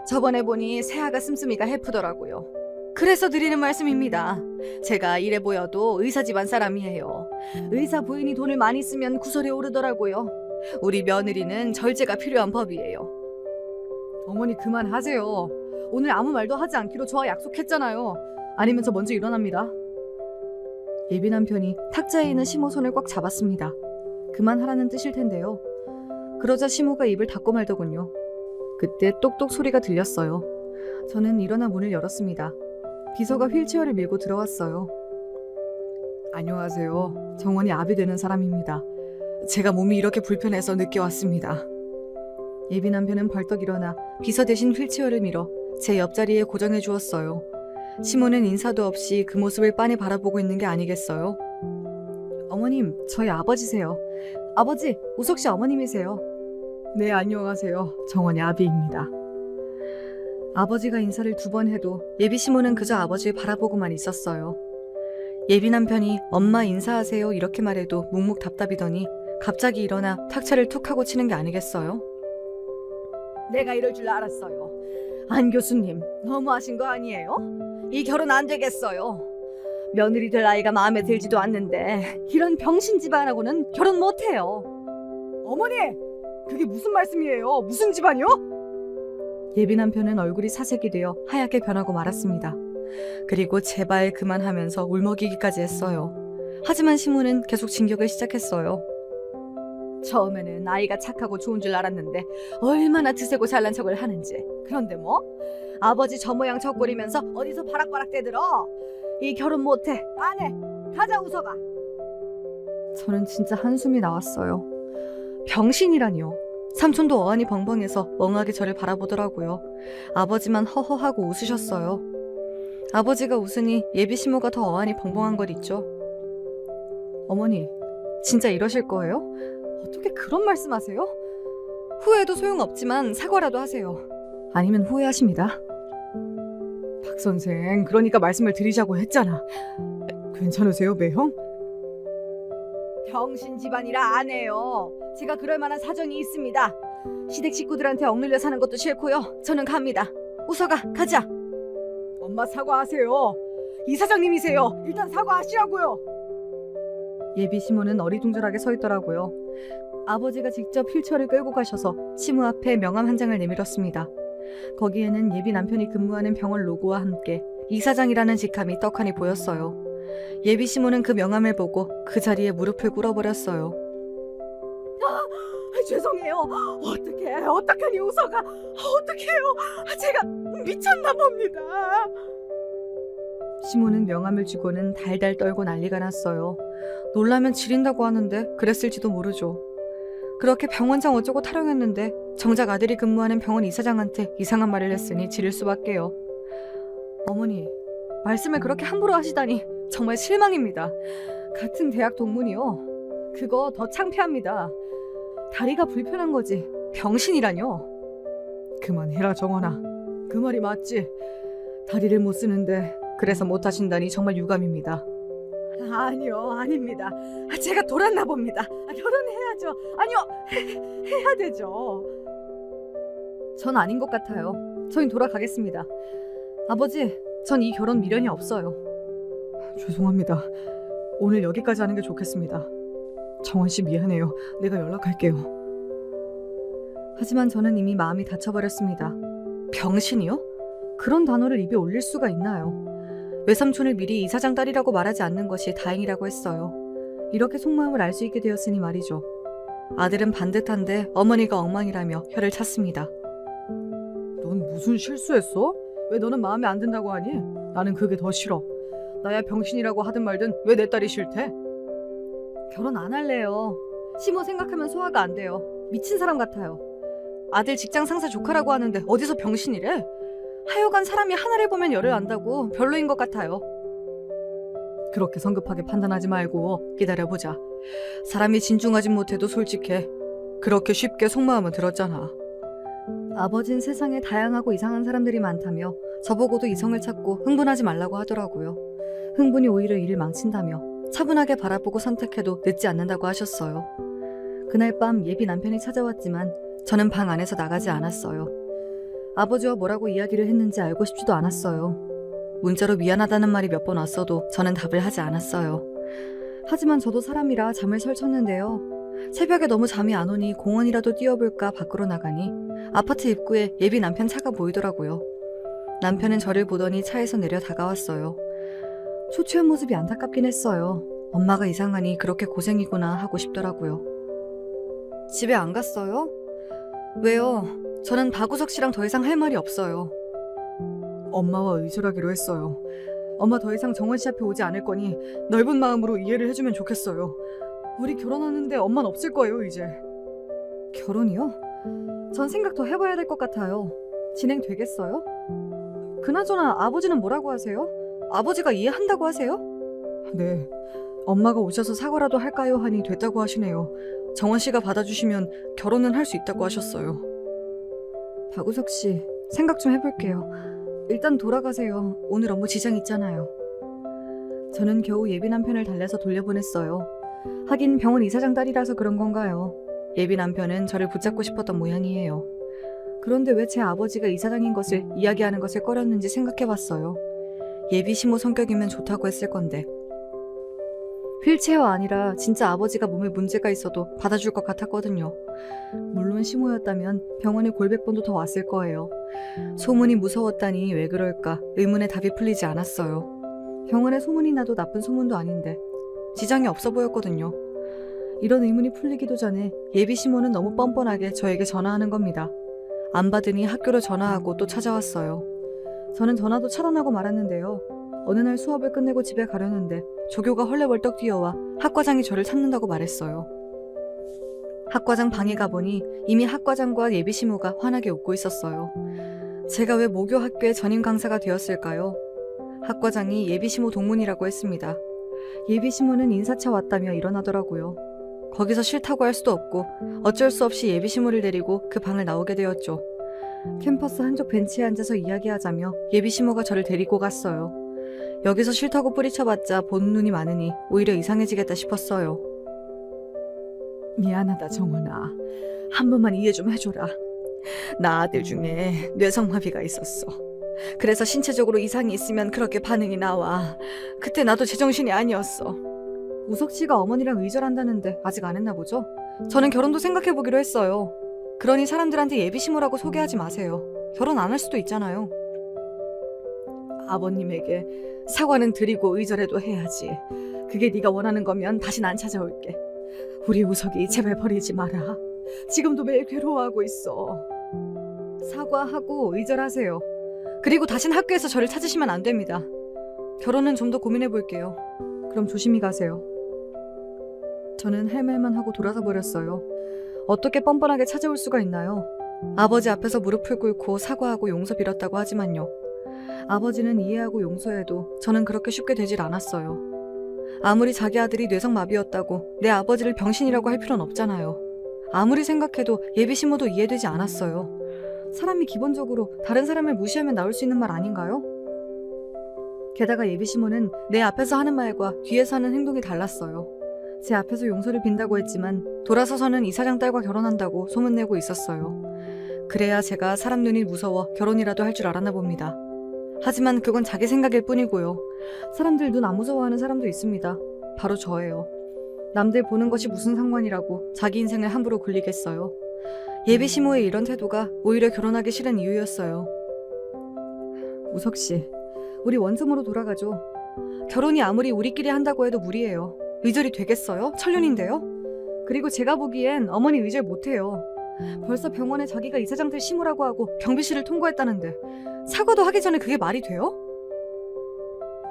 저번에 보니 새아가 씀씀이가 해프더라고요. 그래서 드리는 말씀입니다. 제가 이래 보여도 의사 집안 사람이에요. 의사 부인이 돈을 많이 쓰면 구설에 오르더라고요. 우리 며느리는 절제가 필요한 법이에요. 어머니 그만하세요. 오늘 아무 말도 하지 않기로 저와 약속했잖아요. 아니면 저 먼저 일어납니다. 예비 남편이 탁자에 있는 시모 손을 꽉 잡았습니다. 그만하라는 뜻일 텐데요. 그러자 시모가 입을 닫고 말더군요. 그때 똑똑 소리가 들렸어요. 저는 일어나 문을 열었습니다. 비서가 휠체어를 밀고 들어왔어요. 안녕하세요. 정원이 아비 되는 사람입니다. 제가 몸이 이렇게 불편해서 늦게 왔습니다. 예비 남편은 벌떡 일어나 비서 대신 휠체어를 밀어 제 옆자리에 고정해 주었어요. 시모는 인사도 없이 그 모습을 빤히 바라보고 있는 게 아니겠어요? 어머님, 저희 아버지세요. 아버지, 우석 씨 어머님이세요. 네, 안녕하세요. 정원이 아비입니다. 아버지가 인사를 2번 해도 예비 시모는 그저 아버지를 바라보고만 있었어요. 예비 남편이 엄마 인사하세요 이렇게 말해도 묵묵답답이더니 갑자기 일어나 탁차를 툭 하고 치는 게 아니겠어요? 내가 이럴 줄 알았어요. 안 교수님, 너무하신 거 아니에요? 이 결혼 안 되겠어요. 며느리 될 아이가 마음에 들지도 않는데 이런 병신 집안하고는 결혼 못해요. 어머니! 그게 무슨 말씀이에요? 무슨 집안이요? 예비 남편은 얼굴이 사색이 되어 하얗게 변하고 말았습니다. 그리고 제발 그만하면서 울먹이기까지 했어요. 하지만 시모는 계속 진격을 시작했어요. 처음에는 아이가 착하고 좋은 줄 알았는데 얼마나 드세고 잘난 척을 하는지. 그런데 뭐? 아버지 저 모양 저 꼴이면서 어디서 바락바락 대들어. 이 결혼 못해. 안 해. 가자 우석아. 저는 진짜 한숨이 나왔어요. 병신이라니요. 삼촌도 어안이 벙벙해서 멍하게 저를 바라보더라고요. 아버지만 허허하고 웃으셨어요. 아버지가 웃으니 예비 시모가 더 어안이 벙벙한 걸 있죠. 어머니, 진짜 이러실 거예요?
어떻게 그런 말씀하세요?
후회해도 소용없지만 사과라도 하세요.
아니면 후회하십니다. 박 선생, 그러니까 말씀을 드리자고 했잖아. 괜찮으세요, 매형? 병신 집안이라 안 해요. 제가 그럴 만한 사정이 있습니다. 시댁 식구들한테 억눌려 사는 것도 싫고요. 저는 갑니다. 우서가, 가자. 엄마 사과하세요. 이사장님이세요. 일단 사과하시라고요. 예비 시모는 어리둥절하게 서 있더라고요. 아버지가 직접 휠체어를 끌고 가셔서 시모 앞에 명함 한 장을 내밀었습니다. 거기에는 예비 남편이 근무하는 병원 로고와 함께 이사장이라는 직함이 떡하니 보였어요. 예비 시모는 그 명함을 보고 그 자리에 무릎을 꿇어버렸어요. 죄송해요. 어떡하니 우서가. 어떡해요. 제가 미쳤나 봅니다. 시모는 명함을 주고는 달달 떨고 난리가 났어요. 놀라면 지린다고 하는데 그랬을지도 모르죠. 그렇게 병원장 어쩌고 타령했는데 정작 아들이 근무하는 병원 이사장한테 이상한 말을 했으니 지를 수밖에요. 어머니, 말씀을 그렇게 함부로 하시다니 정말 실망입니다. 같은 대학 동문이요. 그거 더 창피합니다. 다리가 불편한 거지 병신이라뇨. 그만해라 정원아. 그 말이 맞지. 다리를 못 쓰는데 그래서 못 하신다니 정말 유감입니다. 아니요, 아닙니다. 제가 돌았나 봅니다. 결혼해야죠. 아니요, 해야 되죠. 전 아닌 것 같아요. 저희 돌아가겠습니다. 아버지, 전 이 결혼 미련이 없어요. 죄송합니다. 오늘 여기까지 하는 게 좋겠습니다. 정원 씨 미안해요. 내가 연락할게요. 하지만 저는 이미 마음이 닫혀버렸습니다. 병신이요? 그런 단어를 입에 올릴 수가 있나요? 외삼촌을 미리 이사장 딸이라고 말하지 않는 것이 다행이라고 했어요. 이렇게 속마음을 알 수 있게 되었으니 말이죠. 아들은 반듯한데 어머니가 엉망이라며 혀를 찼습니다. 넌 무슨 실수했어? 왜 너는 마음에 안 든다고 하니? 나는 그게 더 싫어. 나야 병신이라고 하든 말든 왜 내 딸이 싫대? 결혼 안 할래요. 시모 생각하면 소화가 안 돼요. 미친 사람 같아요. 아들 직장 상사 조카라고 하는데 어디서 병신이래? 하여간 사람이 하나를 보면 열을 안다고 별로인 것 같아요. 그렇게 성급하게 판단하지 말고 기다려보자. 사람이 진중하진 못해도 솔직해. 그렇게 쉽게 속마음은 들었잖아. 아버진 세상에 다양하고 이상한 사람들이 많다며 저보고도 이성을 찾고 흥분하지 말라고 하더라고요. 흥분이 오히려 일을 망친다며 차분하게 바라보고 선택해도 늦지 않는다고 하셨어요. 그날 밤 예비 남편이 찾아왔지만 저는 방 안에서 나가지 않았어요. 아버지와 뭐라고 이야기를 했는지 알고 싶지도 않았어요. 문자로 미안하다는 말이 몇 번 왔어도 저는 답을 하지 않았어요. 하지만 저도 사람이라 잠을 설쳤는데요. 새벽에 너무 잠이 안 오니 공원이라도 뛰어볼까 밖으로 나가니 아파트 입구에 예비 남편 차가 보이더라고요. 남편은 저를 보더니 차에서 내려 다가왔어요. 초췌한 모습이 안타깝긴 했어요. 엄마가 이상하니 그렇게 고생이구나 하고 싶더라고요. 집에 안 갔어요? 왜요? 저는 박우석 씨랑 더 이상 할 말이 없어요. 엄마와 의술하기로 했어요. 엄마 더 이상 정원 씨 앞에 오지 않을 거니 넓은 마음으로 이해를 해주면 좋겠어요. 우리 결혼하는데 엄마는 없을 거예요, 이제. 결혼이요? 전 생각 더 해봐야 될 것 같아요. 진행되겠어요? 그나저나 아버지는 뭐라고 하세요? 아버지가 이해한다고 하세요? 네. 엄마가 오셔서 사과라도 할까요? 하니 됐다고 하시네요. 정원 씨가 받아주시면 결혼은 할 수 있다고 하셨어요. 박우석 씨, 생각 좀 해볼게요. 일단 돌아가세요. 오늘 업무 지장 있잖아요. 저는 겨우 예비 남편을 달래서 돌려보냈어요. 하긴 병원 이사장 딸이라서 그런 건가요? 예비 남편은 저를 붙잡고 싶었던 모양이에요. 그런데 왜 제 아버지가 이사장인 것을 이야기하는 것을 꺼렸는지 생각해봤어요. 예비 시모 성격이면 좋다고 했을 건데. 휠체어 아니라 진짜 아버지가 몸에 문제가 있어도 받아줄 것 같았거든요. 물론 시모였다면 병원에 골백 번도 더 왔을 거예요. 소문이 무서웠다니 왜 그럴까 의문의 답이 풀리지 않았어요. 병원에 소문이 나도 나쁜 소문도 아닌데 지장이 없어 보였거든요. 이런 의문이 풀리기도 전에 예비 시모는 너무 뻔뻔하게 저에게 전화하는 겁니다. 안 받으니 학교로 전화하고 또 찾아왔어요. 저는 전화도 차단하고 말았는데요. 어느 날 수업을 끝내고 집에 가려는데 조교가 헐레벌떡 뛰어와 학과장이 저를 찾는다고 말했어요. 학과장 방에 가보니 이미 학과장과 예비 시모가 환하게 웃고 있었어요. 제가 왜 모교 학교의 전임 강사가 되었을까요? 학과장이 예비 시모 동문이라고 했습니다. 예비 시모는 인사차 왔다며 일어나더라고요.
거기서 싫다고 할 수도 없고 어쩔 수 없이 예비시모를 데리고 그 방을 나오게 되었죠. 캠퍼스 한쪽 벤치에 앉아서 이야기하자며 예비시모가 저를 데리고 갔어요. 여기서 싫다고 뿌리쳐봤자 보는 눈이 많으니 오히려 이상해지겠다 싶었어요.
미안하다 정원아. 한 번만 이해 좀 해줘라. 나 아들 중에 뇌성마비가 있었어. 그래서 신체적으로 이상이 있으면 그렇게 반응이 나와. 그때 나도 제정신이 아니었어.
우석 씨가 어머니랑 의절한다는데 아직 안 했나 보죠? 저는 결혼도 생각해보기로 했어요. 그러니 사람들한테 예비시모라고 소개하지 마세요. 결혼 안 할 수도 있잖아요.
아버님에게 사과는 드리고 의절해도 해야지. 그게 네가 원하는 거면 다신 안 찾아올게. 우리 우석이 제발 버리지 마라. 지금도 매일 괴로워하고 있어.
사과하고 의절하세요. 그리고 다신 학교에서 저를 찾으시면 안 됩니다. 결혼은 좀 더 고민해볼게요. 그럼 조심히 가세요. 저는 할 말만 하고 돌아서 버렸어요. 어떻게 뻔뻔하게 찾아올 수가 있나요? 아버지 앞에서 무릎을 꿇고 사과하고 용서 빌었다고 하지만요. 아버지는 이해하고 용서해도 저는 그렇게 쉽게 되질 않았어요. 아무리 자기 아들이 뇌성마비였다고 내 아버지를 병신이라고 할 필요는 없잖아요. 아무리 생각해도 예비시모도 이해되지 않았어요. 사람이 기본적으로 다른 사람을 무시하면 나올 수 있는 말 아닌가요? 게다가 예비시모는 내 앞에서 하는 말과 뒤에서 하는 행동이 달랐어요. 제 앞에서 용서를 빈다고 했지만 돌아서서는 이사장 딸과 결혼한다고 소문내고 있었어요. 그래야 제가 사람 눈이 무서워 결혼이라도 할 줄 알았나 봅니다. 하지만 그건 자기 생각일 뿐이고요. 사람들 눈 안 무서워하는 사람도 있습니다. 바로 저예요. 남들 보는 것이 무슨 상관이라고 자기 인생을 함부로 굴리겠어요. 예비시모의 이런 태도가 오히려 결혼하기 싫은 이유였어요. 우석 씨, 우리 원점으로 돌아가죠. 결혼이 아무리 우리끼리 한다고 해도 무리예요. 의절이 되겠어요? 천륜인데요? 그리고 제가 보기엔 어머니 의절 못해요. 벌써 병원에 자기가 이사장들 시모라고 하고 경비실을 통과했다는데 사과도 하기 전에 그게 말이 돼요?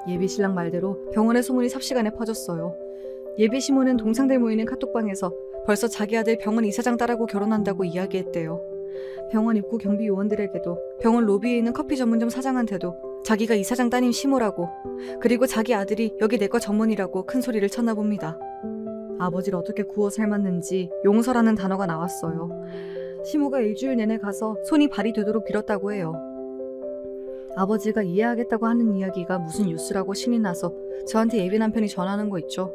예비신랑 말대로 병원의 소문이 삽시간에 퍼졌어요. 예비시모는 동창들 모이는 카톡방에서 벌써 자기 아들 병원 이사장 딸하고 결혼한다고 이야기했대요. 병원 입구 경비 요원들에게도 병원 로비에 있는 커피 전문점 사장한테도 자기가 이사장 따님 시모라고, 그리고 자기 아들이 여기 내과 전문이라고 큰 소리를 쳤나 봅니다. 아버지를 어떻게 구워 삶았는지 용서라는 단어가 나왔어요. 시모가 일주일 내내 가서 손이 발이 되도록 빌었다고 해요. 아버지가 이해하겠다고 하는 이야기가 무슨 뉴스라고 신이 나서 저한테 예비 남편이 전화하는 거 있죠.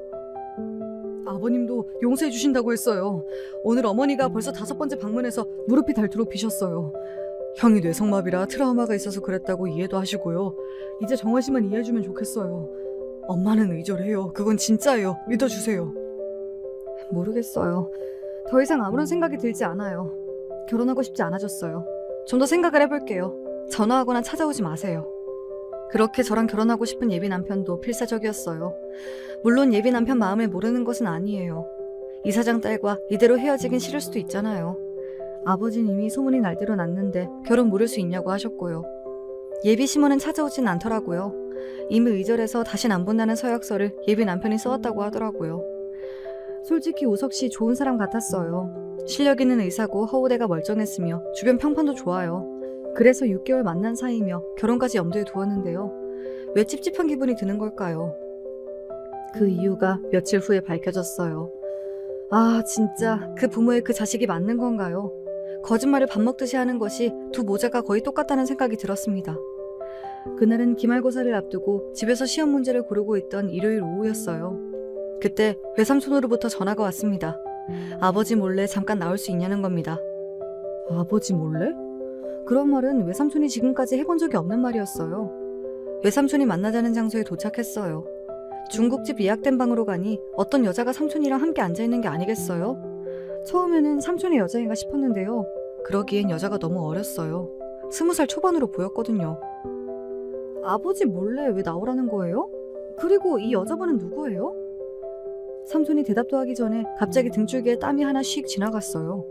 아버님도 용서해 주신다고 했어요. 오늘 어머니가 벌써 5번째 방문해서 무릎이 닳도록 비셨어요. 형이 뇌성마비라 트라우마가 있어서 그랬다고 이해도 하시고요. 이제 정원 씨만 이해해주면 좋겠어요. 엄마는 의절해요. 그건 진짜예요. 믿어주세요. 모르겠어요. 더 이상 아무런 생각이 들지 않아요. 결혼하고 싶지 않아졌어요. 좀 더 생각을 해볼게요. 전화하거나 찾아오지 마세요. 그렇게 저랑 결혼하고 싶은 예비 남편도 필사적이었어요. 물론 예비 남편 마음을 모르는 것은 아니에요. 이사장 딸과 이대로 헤어지긴 싫을 수도 있잖아요. 아버지는 이미 소문이 날 대로 났는데 결혼 모를 수 있냐고 하셨고요. 예비 시모는 찾아오진 않더라고요. 이미 의절해서 다신 안 본다는 서약서를 예비 남편이 써왔다고 하더라고요. 솔직히 우석 씨 좋은 사람 같았어요. 실력 있는 의사고 허우대가 멀쩡했으며 주변 평판도 좋아요. 그래서 6개월 만난 사이며 결혼까지 염두에 두었는데요. 왜 찝찝한 기분이 드는 걸까요? 그 이유가 며칠 후에 밝혀졌어요. 아, 진짜 그 부모의 그 자식이 맞는 건가요? 거짓말을 밥 먹듯이 하는 것이 두 모자가 거의 똑같다는 생각이 들었습니다. 그날은 기말고사를 앞두고 집에서 시험 문제를 고르고 있던 일요일 오후였어요. 그때 외삼촌으로부터 전화가 왔습니다. 아버지 몰래 잠깐 나올 수 있냐는 겁니다. 아버지 몰래? 그런 말은 외삼촌이 지금까지 해본 적이 없는 말이었어요. 외삼촌이 만나자는 장소에 도착했어요. 중국집 예약된 방으로 가니 어떤 여자가 삼촌이랑 함께 앉아있는 게 아니겠어요? 처음에는 삼촌의 여자인가 싶었는데요. 그러기엔 여자가 너무 어렸어요. 20살 초반으로 보였거든요. 아버지 몰래 왜 나오라는 거예요? 그리고 이 여자분은 누구예요? 삼촌이 대답도 하기 전에 갑자기 등줄기에 땀이 하나 씩 지나갔어요.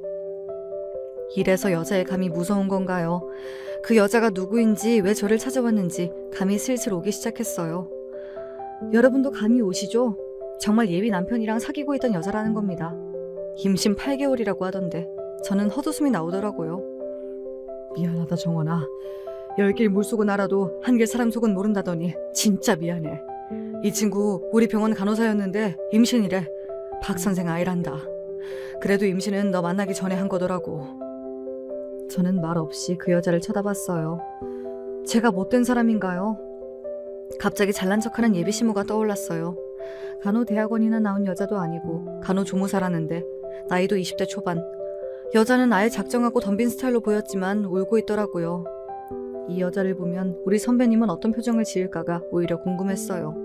이래서 여자의 감이 무서운 건가요? 그 여자가 누구인지 왜 저를 찾아왔는지 감이 슬슬 오기 시작했어요. 여러분도 감이 오시죠? 정말 예비 남편이랑 사귀고 있던 여자라는 겁니다. 임신 8개월이라고 하던데 저는 헛웃음이 나오더라고요. 미안하다 정원아. 10길 물속은 알아도 1길 사람 속은 모른다더니 진짜 미안해. 이 친구 우리 병원 간호사였는데 임신이래. 박 선생 아이란다. 그래도 임신은 너 만나기 전에 한 거더라고. 저는 말 없이 그 여자를 쳐다봤어요. 제가 못된 사람인가요? 갑자기 잘난 척하는 예비시모가 떠올랐어요. 간호대학원이나 나온 여자도 아니고 간호조무사라는데 나이도 20대 초반. 여자는 아예 작정하고 덤빈 스타일로 보였지만 울고 있더라고요. 이 여자를 보면 우리 선배님은 어떤 표정을 지을까가 오히려 궁금했어요.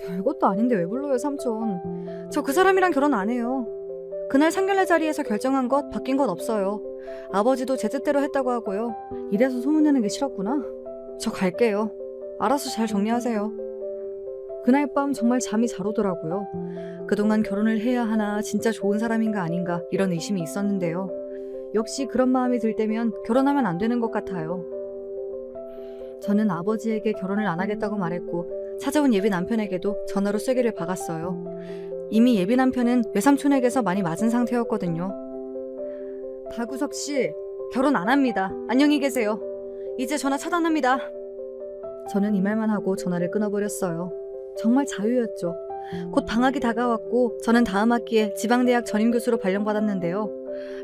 별것도 아닌데 왜 불러요, 삼촌. 저 그 사람이랑 결혼 안 해요. 그날 상견례 자리에서 결정한 것 바뀐 건 없어요. 아버지도 제 뜻대로 했다고 하고요. 이래서 소문내는 게 싫었구나. 저 갈게요. 알아서 잘 정리하세요. 그날 밤 정말 잠이 잘 오더라고요. 그동안 결혼을 해야 하나, 진짜 좋은 사람인가 아닌가 이런 의심이 있었는데요. 역시 그런 마음이 들 때면 결혼하면 안 되는 것 같아요. 저는 아버지에게 결혼을 안 하겠다고 말했고 찾아온 예비 남편에게도 전화로 쐐기를 박았어요. 이미 예비 남편은 외삼촌에게서 많이 맞은 상태였거든요. 박우석 씨, 결혼 안 합니다. 안녕히 계세요. 이제 전화 차단합니다. 저는 이 말만 하고 전화를 끊어버렸어요. 정말 자유였죠. 곧 방학이 다가왔고 저는 다음 학기에 지방대학 전임교수로 발령받았는데요.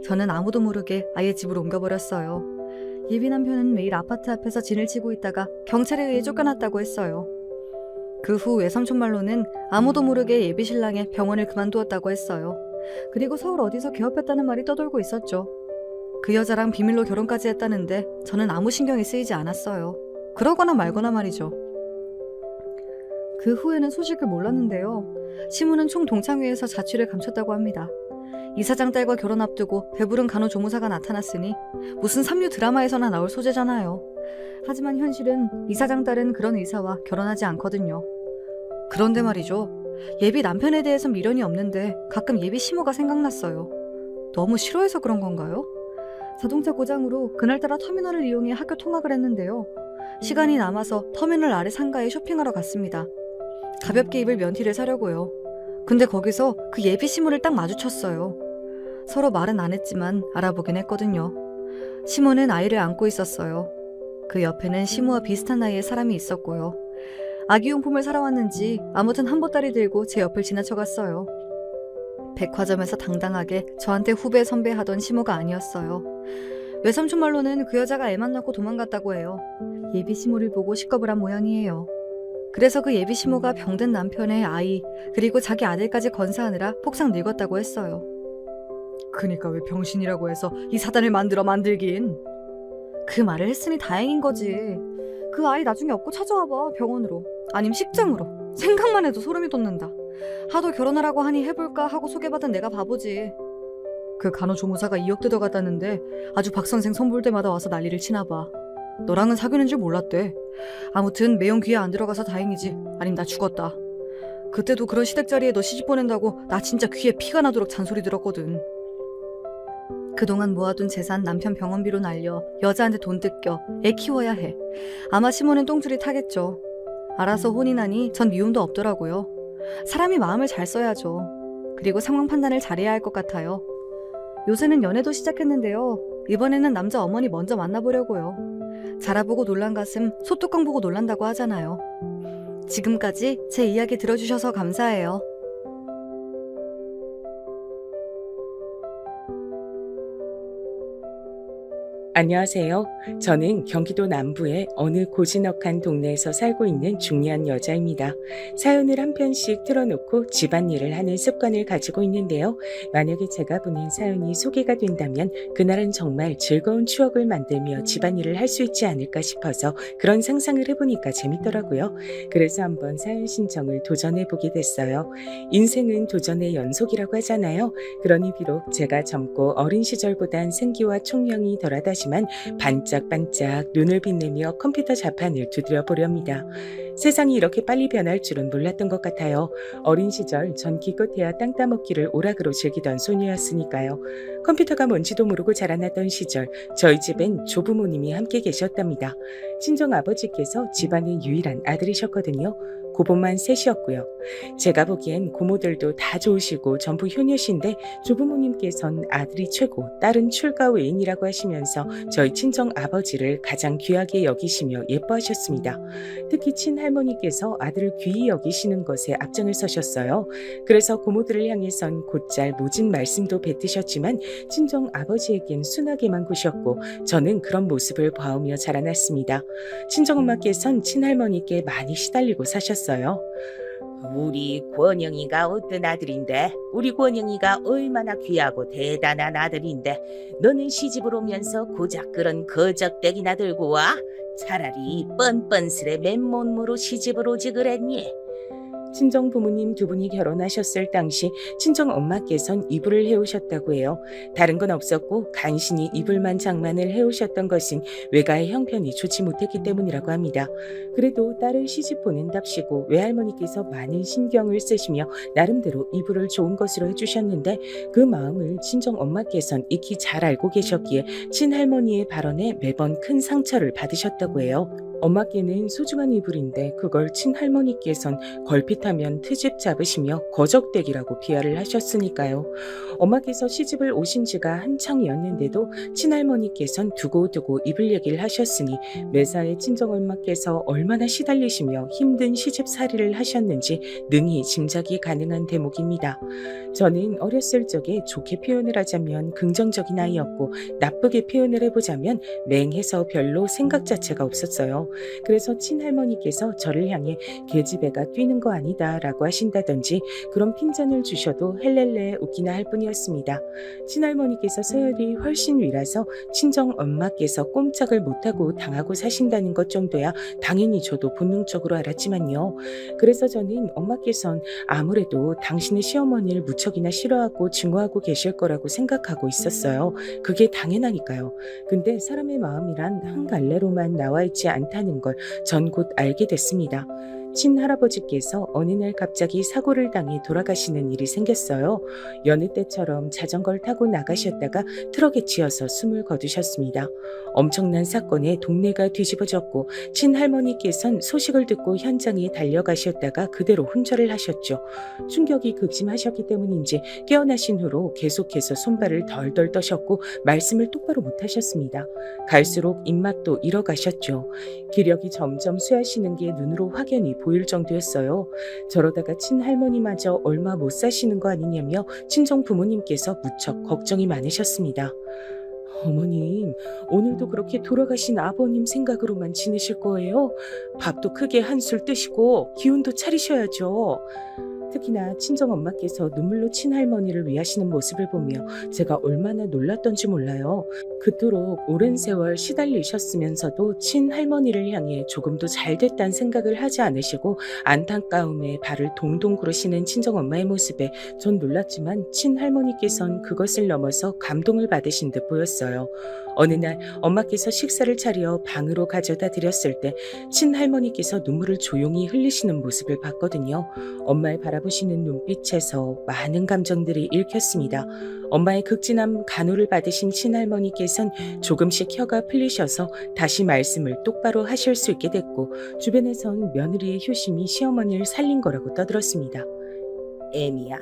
저는 아무도 모르게 아예 집으로 옮겨버렸어요. 예비 남편은 매일 아파트 앞에서 진을 치고 있다가 경찰에 의해 쫓겨났다고 했어요. 그 후 외삼촌 말로는 아무도 모르게 예비 신랑의 병원을 그만두었다고 했어요. 그리고 서울 어디서 개업했다는 말이 떠돌고 있었죠. 그 여자랑 비밀로 결혼까지 했다는데 저는 아무 신경이 쓰이지 않았어요. 그러거나 말거나 말이죠. 그 후에는 소식을 몰랐는데요. 시무는 총 동창회에서 자취를 감췄다고 합니다. 이사장 딸과 결혼 앞두고 배부른 간호조무사가 나타났으니 무슨 삼류 드라마에서나 나올 소재잖아요. 하지만 현실은 이사장 딸은 그런 의사와 결혼하지 않거든요. 그런데 말이죠. 예비 남편에 대해선 미련이 없는데 가끔 예비 시모가 생각났어요. 너무 싫어해서 그런 건가요? 자동차 고장으로 그날따라 터미널을 이용해 학교 통학을 했는데요. 시간이 남아서 터미널 아래 상가에 쇼핑하러 갔습니다. 가볍게 입을 면티를 사려고요. 근데 거기서 그 예비 시모를 딱 마주쳤어요. 서로 말은 안 했지만 알아보긴 했거든요. 시모는 아이를 안고 있었어요. 그 옆에는 시모와 비슷한 나이의 사람이 있었고요. 아기용품을 사러 왔는지 아무튼 한 보따리 들고 제 옆을 지나쳐갔어요. 백화점에서 당당하게 저한테 후배 선배 하던 시모가 아니었어요. 외삼촌 말로는 그 여자가 애만 낳고 도망갔다고 해요. 예비 시모를 보고 식겁을 한 모양이에요. 그래서 그 예비 시모가 병든 남편의 아이 그리고 자기 아들까지 건사하느라 폭삭 늙었다고 했어요. 그니까 왜 병신이라고 해서 이 사단을 만들긴. 그 말을 했으니 다행인 거지. 그 아이 나중에 업고 찾아와봐, 병원으로. 아님 식장으로. 생각만 해도 소름이 돋는다. 하도 결혼하라고 하니 해볼까 하고 소개받은 내가 바보지. 그 간호조무사가 2억 뜯어갔다는데 아주 박선생 선볼 때마다 와서 난리를 치나봐. 너랑은 사귀는 줄 몰랐대. 아무튼 매형 귀에 안 들어가서 다행이지. 아님 나 죽었다. 그때도 그런 시댁 자리에 너 시집 보낸다고 나 진짜 귀에 피가 나도록 잔소리 들었거든. 그동안 모아둔 재산 남편 병원비로 날려 여자한테 돈 뜯겨 애 키워야 해. 아마 시모는 똥줄이 타겠죠. 알아서 혼이 나니 전 미움도 없더라고요. 사람이 마음을 잘 써야죠. 그리고 상황 판단을 잘해야 할 것 같아요. 요새는 연애도 시작했는데요. 이번에는 남자 어머니 먼저 만나보려고요. 자라보고 놀란 가슴 소뚜껑 보고 놀란다고 하잖아요. 지금까지 제 이야기 들어주셔서 감사해요.
안녕하세요. 저는 경기도 남부의 어느 고즈넉한 동네에서 살고 있는 중년 여자입니다. 사연을 한 편씩 틀어놓고 집안일을 하는 습관을 가지고 있는데요. 만약에 제가 보낸 사연이 소개가 된다면 그날은 정말 즐거운 추억을 만들며 집안일을 할 수 있지 않을까 싶어서 그런 상상을 해보니까 재밌더라고요. 그래서 한번 사연 신청을 도전해보게 됐어요. 인생은 도전의 연속이라고 하잖아요. 그러니 비록 제가 젊고 어린 시절보단 생기와 총명이 덜하다시만 반짝반짝 눈을 빛내며 컴퓨터 자판을 두드려 보렵니다. 세상이 이렇게 빨리 변할 줄은 몰랐던 것 같아요. 어린 시절 전 기껏해야 땅 따먹기를 오락으로 즐기던 소녀였으니까요. 컴퓨터가 뭔지도 모르고 자라났던 시절 저희 집엔 조부모님이 함께 계셨답니다. 친정아버지께서 집안의 유일한 아들이셨거든요. 고모만 셋이었고요. 제가 보기엔 고모들도 다 좋으시고 전부 효녀신데 조부모님께선 아들이 최고, 딸은 출가 외인이라고 하시면서 저희 친정 아버지를 가장 귀하게 여기시며 예뻐하셨습니다. 특히 친할머니께서 아들을 귀히 여기시는 것에 앞장을 서셨어요. 그래서 고모들을 향해선 곧잘 모진 말씀도 뱉으셨지만 친정 아버지에겐 순하게만 구셨고 저는 그런 모습을 봐오며 자라났습니다. 친정엄마께선 친할머니께 많이 시달리고 사셨어요.
우리 권영이가 어떤 아들인데? 우리 권영이가 얼마나 귀하고 대단한 아들인데 너는 시집을 오면서 고작 그런 거적대기나 들고 와? 차라리 뻔뻔스레 맨몸으로 시집을 오지 그랬니?
친정 부모님 두 분이 결혼하셨을 당시 친정 엄마께선 이불을 해오셨다고 해요. 다른 건 없었고 간신히 이불만 장만을 해오셨던 것은 외가의 형편이 좋지 못했기 때문이라고 합니다. 그래도 딸을 시집 보낸답시고 외할머니께서 많은 신경을 쓰시며 나름대로 이불을 좋은 것으로 해주셨는데 그 마음을 친정 엄마께선 익히 잘 알고 계셨기에 친할머니의 발언에 매번 큰 상처를 받으셨다고 해요. 엄마께는 소중한 이불인데 그걸 친할머니께선 걸핏하면 트집 잡으시며 거적대기라고 비하를 하셨으니까요. 엄마께서 시집을 오신 지가 한창이었는데도 친할머니께선 두고두고 이불 얘기를 하셨으니 매사에 친정엄마께서 얼마나 시달리시며 힘든 시집살이를 하셨는지 능히 짐작이 가능한 대목입니다. 저는 어렸을 적에 좋게 표현을 하자면 긍정적인 아이였고 나쁘게 표현을 해보자면 맹해서 별로 생각 자체가 없었어요. 그래서 친할머니께서 저를 향해 계집애가 뛰는 거 아니다 라고 하신다든지 그런 핀잔을 주셔도 헬렐레 웃기나 할 뿐이었습니다. 친할머니께서 서열이 훨씬 위라서 친정 엄마께서 꼼짝을 못하고 당하고 사신다는 것 정도야 당연히 저도 본능적으로 알았지만요. 그래서 저는 엄마께선 아무래도 당신의 시어머니를 무척이나 싫어하고 증오하고 계실 거라고 생각하고 있었어요. 그게 당연하니까요. 근데 사람의 마음이란 한 갈래로만 나와 있지 않다는 걸 전 곧 알게 됐습니다. 친할아버지께서 어느 날 갑자기 사고를 당해 돌아가시는 일이 생겼어요. 여느 때처럼 자전거를 타고 나가셨다가 트럭에 치여서 숨을 거두셨습니다. 엄청난 사건에 동네가 뒤집어졌고 친할머니께선 소식을 듣고 현장에 달려가셨다가 그대로 훈절을 하셨죠. 충격이 극심하셨기 때문인지 깨어나신 후로 계속해서 손발을 덜덜 떠셨고 말씀을 똑바로 못하셨습니다. 갈수록 입맛도 잃어가셨죠. 기력이 점점 쇠하시는 게 눈으로 확연히 보일 정도였어요. 저러다가 친할머니마저 얼마 못 사시는 거 아니냐며 친정 부모님께서 무척 걱정이 많으셨습니다. 어머님, 오늘도 그렇게 돌아가신 아버님 생각으로만 지내실 거예요? 밥도 크게 한술 뜨시고 기운도 차리셔야죠. 특히나 친정엄마께서 눈물로 친할머니를 위하시는 모습을 보며 제가 얼마나 놀랐던지 몰라요. 그토록 오랜 세월 시달리셨으면서도 친할머니를 향해 조금도 잘됐다는 생각을 하지 않으시고 안타까움에 발을 동동 구르시는 친정엄마의 모습에 전 놀랐지만 친할머니께선 그것을 넘어서 감동을 받으신 듯 보였어요. 어느 날 엄마께서 식사를 차려 방으로 가져다 드렸을 때 친할머니께서 눈물을 조용히 흘리시는 모습을 봤거든요. 엄마를 바라보시는 눈빛에서 많은 감정들이 읽혔습니다. 엄마의 극진한 간호를 받으신 친할머니께선 조금씩 혀가 풀리셔서 다시 말씀을 똑바로 하실 수 있게 됐고 주변에선 며느리의 효심이 시어머니를 살린 거라고 떠들었습니다.
애미야,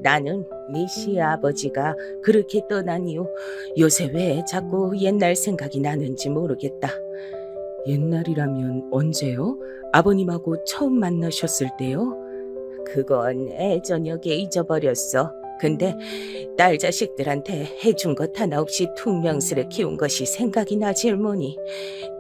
나는 네 시아버지가 그렇게 떠난 이후 요새 왜 자꾸 옛날 생각이 나는지 모르겠다.
옛날이라면 언제요? 아버님하고 처음 만나셨을 때요?
그건 애저녁에 잊어버렸어. 근데 딸 자식들한테 해준 것 하나 없이 퉁명스레 키운 것이 생각이 나질 뭐니.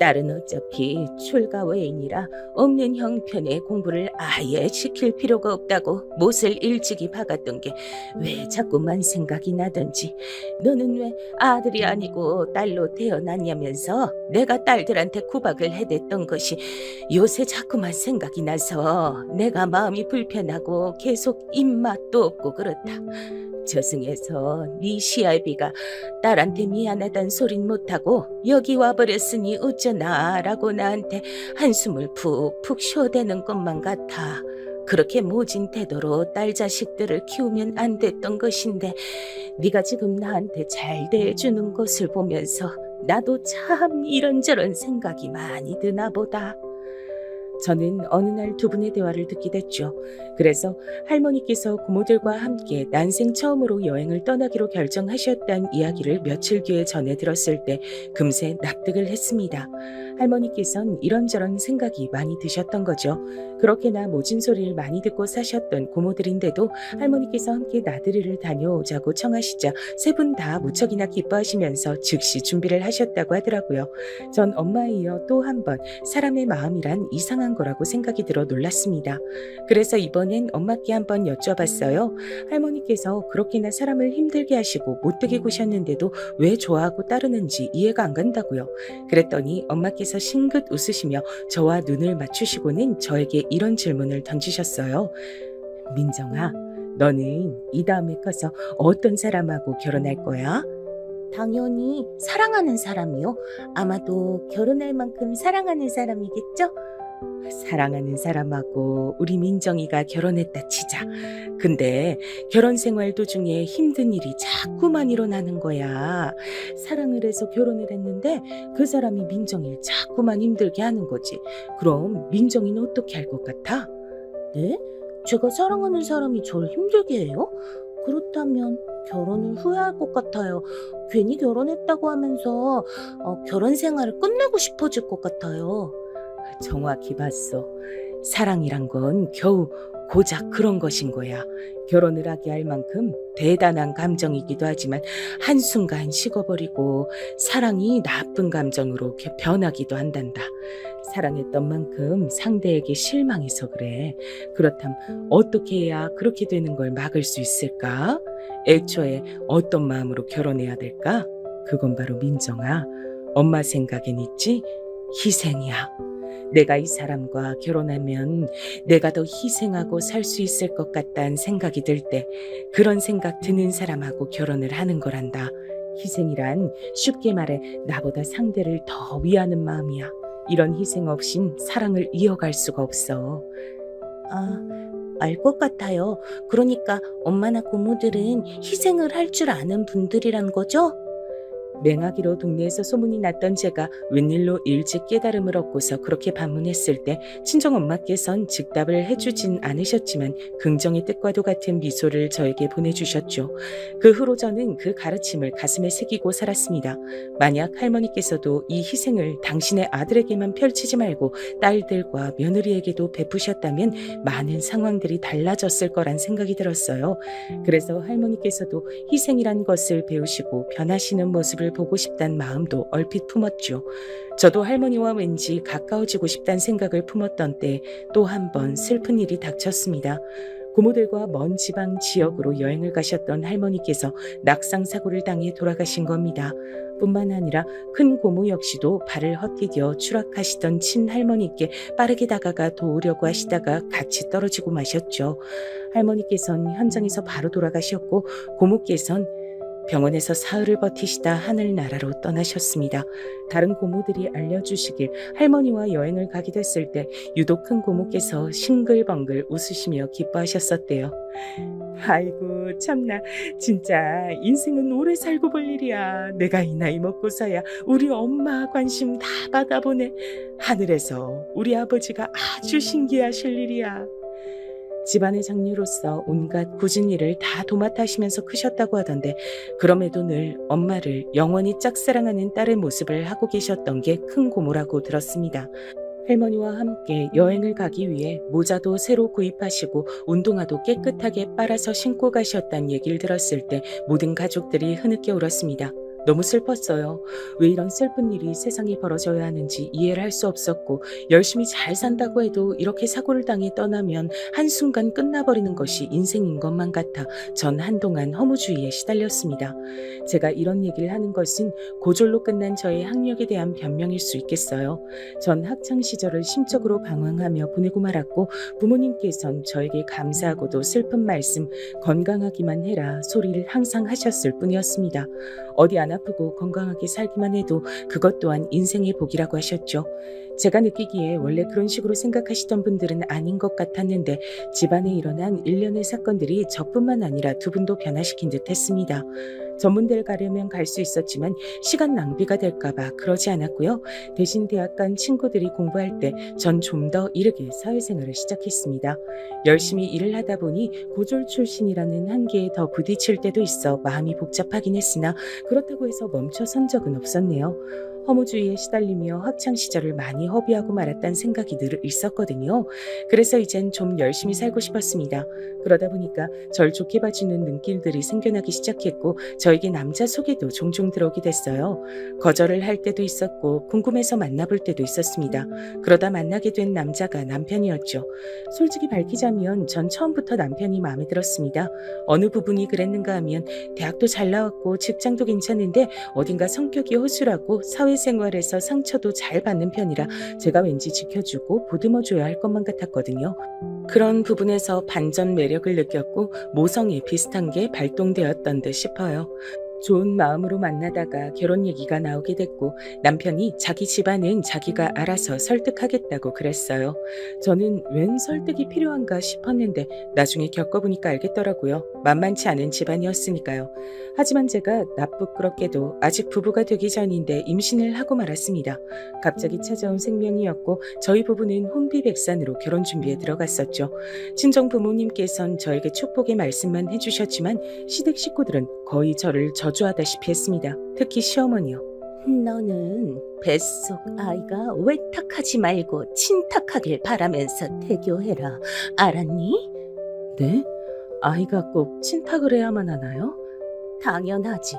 딸은 어차피 출가 외인이라 없는 형편의 공부를 아예 시킬 필요가 없다고 못을 일찍이 박았던 게 왜 자꾸만 생각이 나던지. 너는 왜 아들이 아니고 딸로 태어났냐면서 내가 딸들한테 구박을 해댔던 것이 요새 자꾸만 생각이 나서 내가 마음이 불편하고 계속 입맛도 없고 그렇다. 저승에서 네 시알비가 딸한테 미안하단 소린 못하고 여기 와버렸으니 어쩌나 라고 나한테 한숨을 푹푹 쉬어대는 것만 같아. 그렇게 모진 태도로 딸 자식들을 키우면 안 됐던 것인데 네가 지금 나한테 잘 대해주는 것을 보면서 나도 참 이런저런 생각이 많이 드나 보다.
저는 어느 날 두 분의 대화를 듣게 됐죠. 그래서 할머니께서 고모들과 함께 난생 처음으로 여행을 떠나기로 결정하셨다는 이야기를 며칠 뒤에 전해 들었을 때 금세 납득을 했습니다. 할머니께선 이런저런 생각이 많이 드셨던 거죠. 그렇게나 모진 소리를 많이 듣고 사셨던 고모들인데도 할머니께서 함께 나들이를 다녀오자고 청하시자 세 분 다 무척이나 기뻐하시면서 즉시 준비를 하셨다고 하더라고요. 전 엄마에 이어 또 한 번 사람의 마음이란 이상한 거라고 생각이 들어 놀랐습니다. 그래서 이번엔 엄마께 한번 여쭤봤어요. 할머니께서 그렇게나 사람을 힘들게 하시고 못되게 구셨는데도 왜 좋아하고 따르는지 이해가 안 간다고요. 그랬더니 엄마께서 싱긋 웃으시며 저와 눈을 맞추시고는 저에게 이런 질문을 던지셨어요. 민정아, 너는 이 다음에 커서 어떤 사람하고 결혼할 거야?
당연히 사랑하는 사람이요. 아마도 결혼할 만큼 사랑하는 사람이겠죠?
사랑하는 사람하고 우리 민정이가 결혼했다 치자. 근데 결혼 생활 도중에 힘든 일이 자꾸만 일어나는 거야. 사랑을 해서 결혼을 했는데 그 사람이 민정이를 자꾸만 힘들게 하는 거지. 그럼 민정이는 어떻게 할 것 같아?
네? 제가 사랑하는 사람이 저를 힘들게 해요? 그렇다면 결혼을 후회할 것 같아요. 괜히 결혼했다고 하면서 결혼 생활을 끝내고 싶어질 것 같아요.
정확히 봤어. 사랑이란 건 겨우 고작 그런 것인 거야. 결혼을 하게 할 만큼 대단한 감정이기도 하지만 한순간 식어버리고 사랑이 나쁜 감정으로 변하기도 한단다. 사랑했던 만큼 상대에게 실망해서 그래. 그렇다면 어떻게 해야 그렇게 되는 걸 막을 수 있을까? 애초에 어떤 마음으로 결혼해야 될까? 그건 바로 민정아, 엄마 생각엔 있지? 희생이야. 내가 이 사람과 결혼하면 내가 더 희생하고 살 수 있을 것 같다는 생각이 들 때 그런 생각 드는 사람하고 결혼을 하는 거란다. 희생이란 쉽게 말해 나보다 상대를 더 위하는 마음이야. 이런 희생 없인 사랑을 이어갈 수가 없어.
알 것 같아요. 그러니까 엄마나 고모들은 희생을 할 줄 아는 분들이란 거죠?
맹하기로 동네에서 소문이 났던 제가 웬일로 일찍 깨달음을 얻고서 그렇게 반문했을 때 친정엄마께선 즉답을 해주진 않으셨지만 긍정의 뜻과도 같은 미소를 저에게 보내주셨죠. 그 후로 저는 그 가르침을 가슴에 새기고 살았습니다. 만약 할머니께서도 이 희생을 당신의 아들에게만 펼치지 말고 딸들과 며느리에게도 베푸셨다면 많은 상황들이 달라졌을 거란 생각이 들었어요. 그래서 할머니께서도 희생이란 것을 배우시고 변하시는 모습을 보고 싶다는 마음도 얼핏 품었죠. 저도 할머니와 왠지 가까워지고 싶다는 생각을 품었던 때 또 한 번 슬픈 일이 닥쳤습니다. 고모들과 먼 지방 지역으로 여행을 가셨던 할머니께서 낙상사고를 당해 돌아가신 겁니다. 뿐만 아니라 큰 고모 역시도 발을 헛디뎌 추락하시던 친할머니께 빠르게 다가가 도우려고 하시다가 같이 떨어지고 마셨죠. 할머니께선 현장에서 바로 돌아가셨고 고모께선 병원에서 사흘을 버티시다 하늘나라로 떠나셨습니다. 다른 고모들이 알려주시길 할머니와 여행을 가게 됐을 때 유독 큰 고모께서 싱글벙글 웃으시며 기뻐하셨었대요. 아이고 참나, 진짜 인생은 오래 살고 볼 일이야. 내가 이 나이 먹고서야 우리 엄마 관심 다 받아보네. 하늘에서 우리 아버지가 아주 신기하실 일이야. 집안의 장녀로서 온갖 굳은 일을 다 도맡아 하시면서 크셨다고 하던데 그럼에도 늘 엄마를 영원히 짝사랑하는 딸의 모습을 하고 계셨던 게 큰 고모라고 들었습니다. 할머니와 함께 여행을 가기 위해 모자도 새로 구입하시고 운동화도 깨끗하게 빨아서 신고 가셨다는 얘기를 들었을 때 모든 가족들이 흐느껴 울었습니다. 너무 슬펐어요. 왜 이런 슬픈 일이 세상에 벌어져야 하는지 이해를 할 수 없었고 열심히 잘 산다고 해도 이렇게 사고를 당해 떠나면 한순간 끝나버리는 것이 인생인 것만 같아 전 한동안 허무주의에 시달렸습니다. 제가 이런 얘기를 하는 것은 고졸로 끝난 저의 학력에 대한 변명일 수 있겠어요. 전 학창시절을 심적으로 방황하며 보내고 말았고 부모님께선 저에게 감사하고도 슬픈 말씀 건강하기만 해라 소리를 항상 하셨을 뿐이었습니다. 어디 안 아프고 건강하게 살기만 해도 그것 또한 인생의 복이라고 하셨죠. 제가 느끼기에 원래 그런 식으로 생각하시던 분들은 아닌 것 같았는데 집안에 일어난 일련의 사건들이 저뿐만 아니라 두 분도 변화시킨 듯 했습니다. 전문대를 가려면 갈 수 있었지만 시간 낭비가 될까봐 그러지 않았고요. 대신 대학 간 친구들이 공부할 때 전 좀 더 이르게 사회생활을 시작했습니다. 열심히 일을 하다 보니 고졸 출신이라는 한계에 더 부딪힐 때도 있어 마음이 복잡하긴 했으나 그렇다고 해서 멈춰선 적은 없었네요. 허무주의에 시달리며 학창시절을 많이 허비하고 말았다는 생각이 늘 있었거든요. 그래서 이젠 좀 열심히 살고 싶었습니다. 그러다 보니까 절 좋게 봐주는 눈길들이 생겨나기 시작했고 저에게 남자 소개도 종종 들어오게 됐어요. 거절을 할 때도 있었고 궁금해서 만나볼 때도 있었습니다. 그러다 만나게 된 남자가 남편이었죠. 솔직히 밝히자면 전 처음부터 남편이 마음에 들었습니다. 어느 부분이 그랬는가 하면 대학도 잘 나왔고 직장도 괜찮은데 어딘가 성격이 허술하고 사회생활에서 상처도 잘 받는 편이라 제가 왠지 지켜주고 보듬어줘야 할 것만 같았거든요. 그런 부분에서 반전 매력을 느꼈고 모성애 비슷한 게 발동되었던 듯 싶어요. 좋은 마음으로 만나다가 결혼 얘기가 나오게 됐고 남편이 자기 집안은 자기가 알아서 설득하겠다고 그랬어요. 저는 웬 설득이 필요한가 싶었는데 나중에 겪어보니까 알겠더라고요. 만만치 않은 집안이었으니까요. 하지만 제가 나쁘끄럽게도 아직 부부가 되기 전인데 임신을 하고 말았습니다. 갑자기 찾아온 생명이었고 저희 부부는 혼비백산으로 결혼 준비에 들어갔었죠. 친정 부모님께선 저에게 축복의 말씀만 해주셨지만 시댁 식구들은 거의 저를 저주하다시피 했습니다. 특히 시어머니요.
너는 뱃속 아이가 외탁하지 말고 친탁하길 바라면서 태교해라. 알았니?
네? 아이가 꼭 친탁을 해야만 하나요?
당연하지.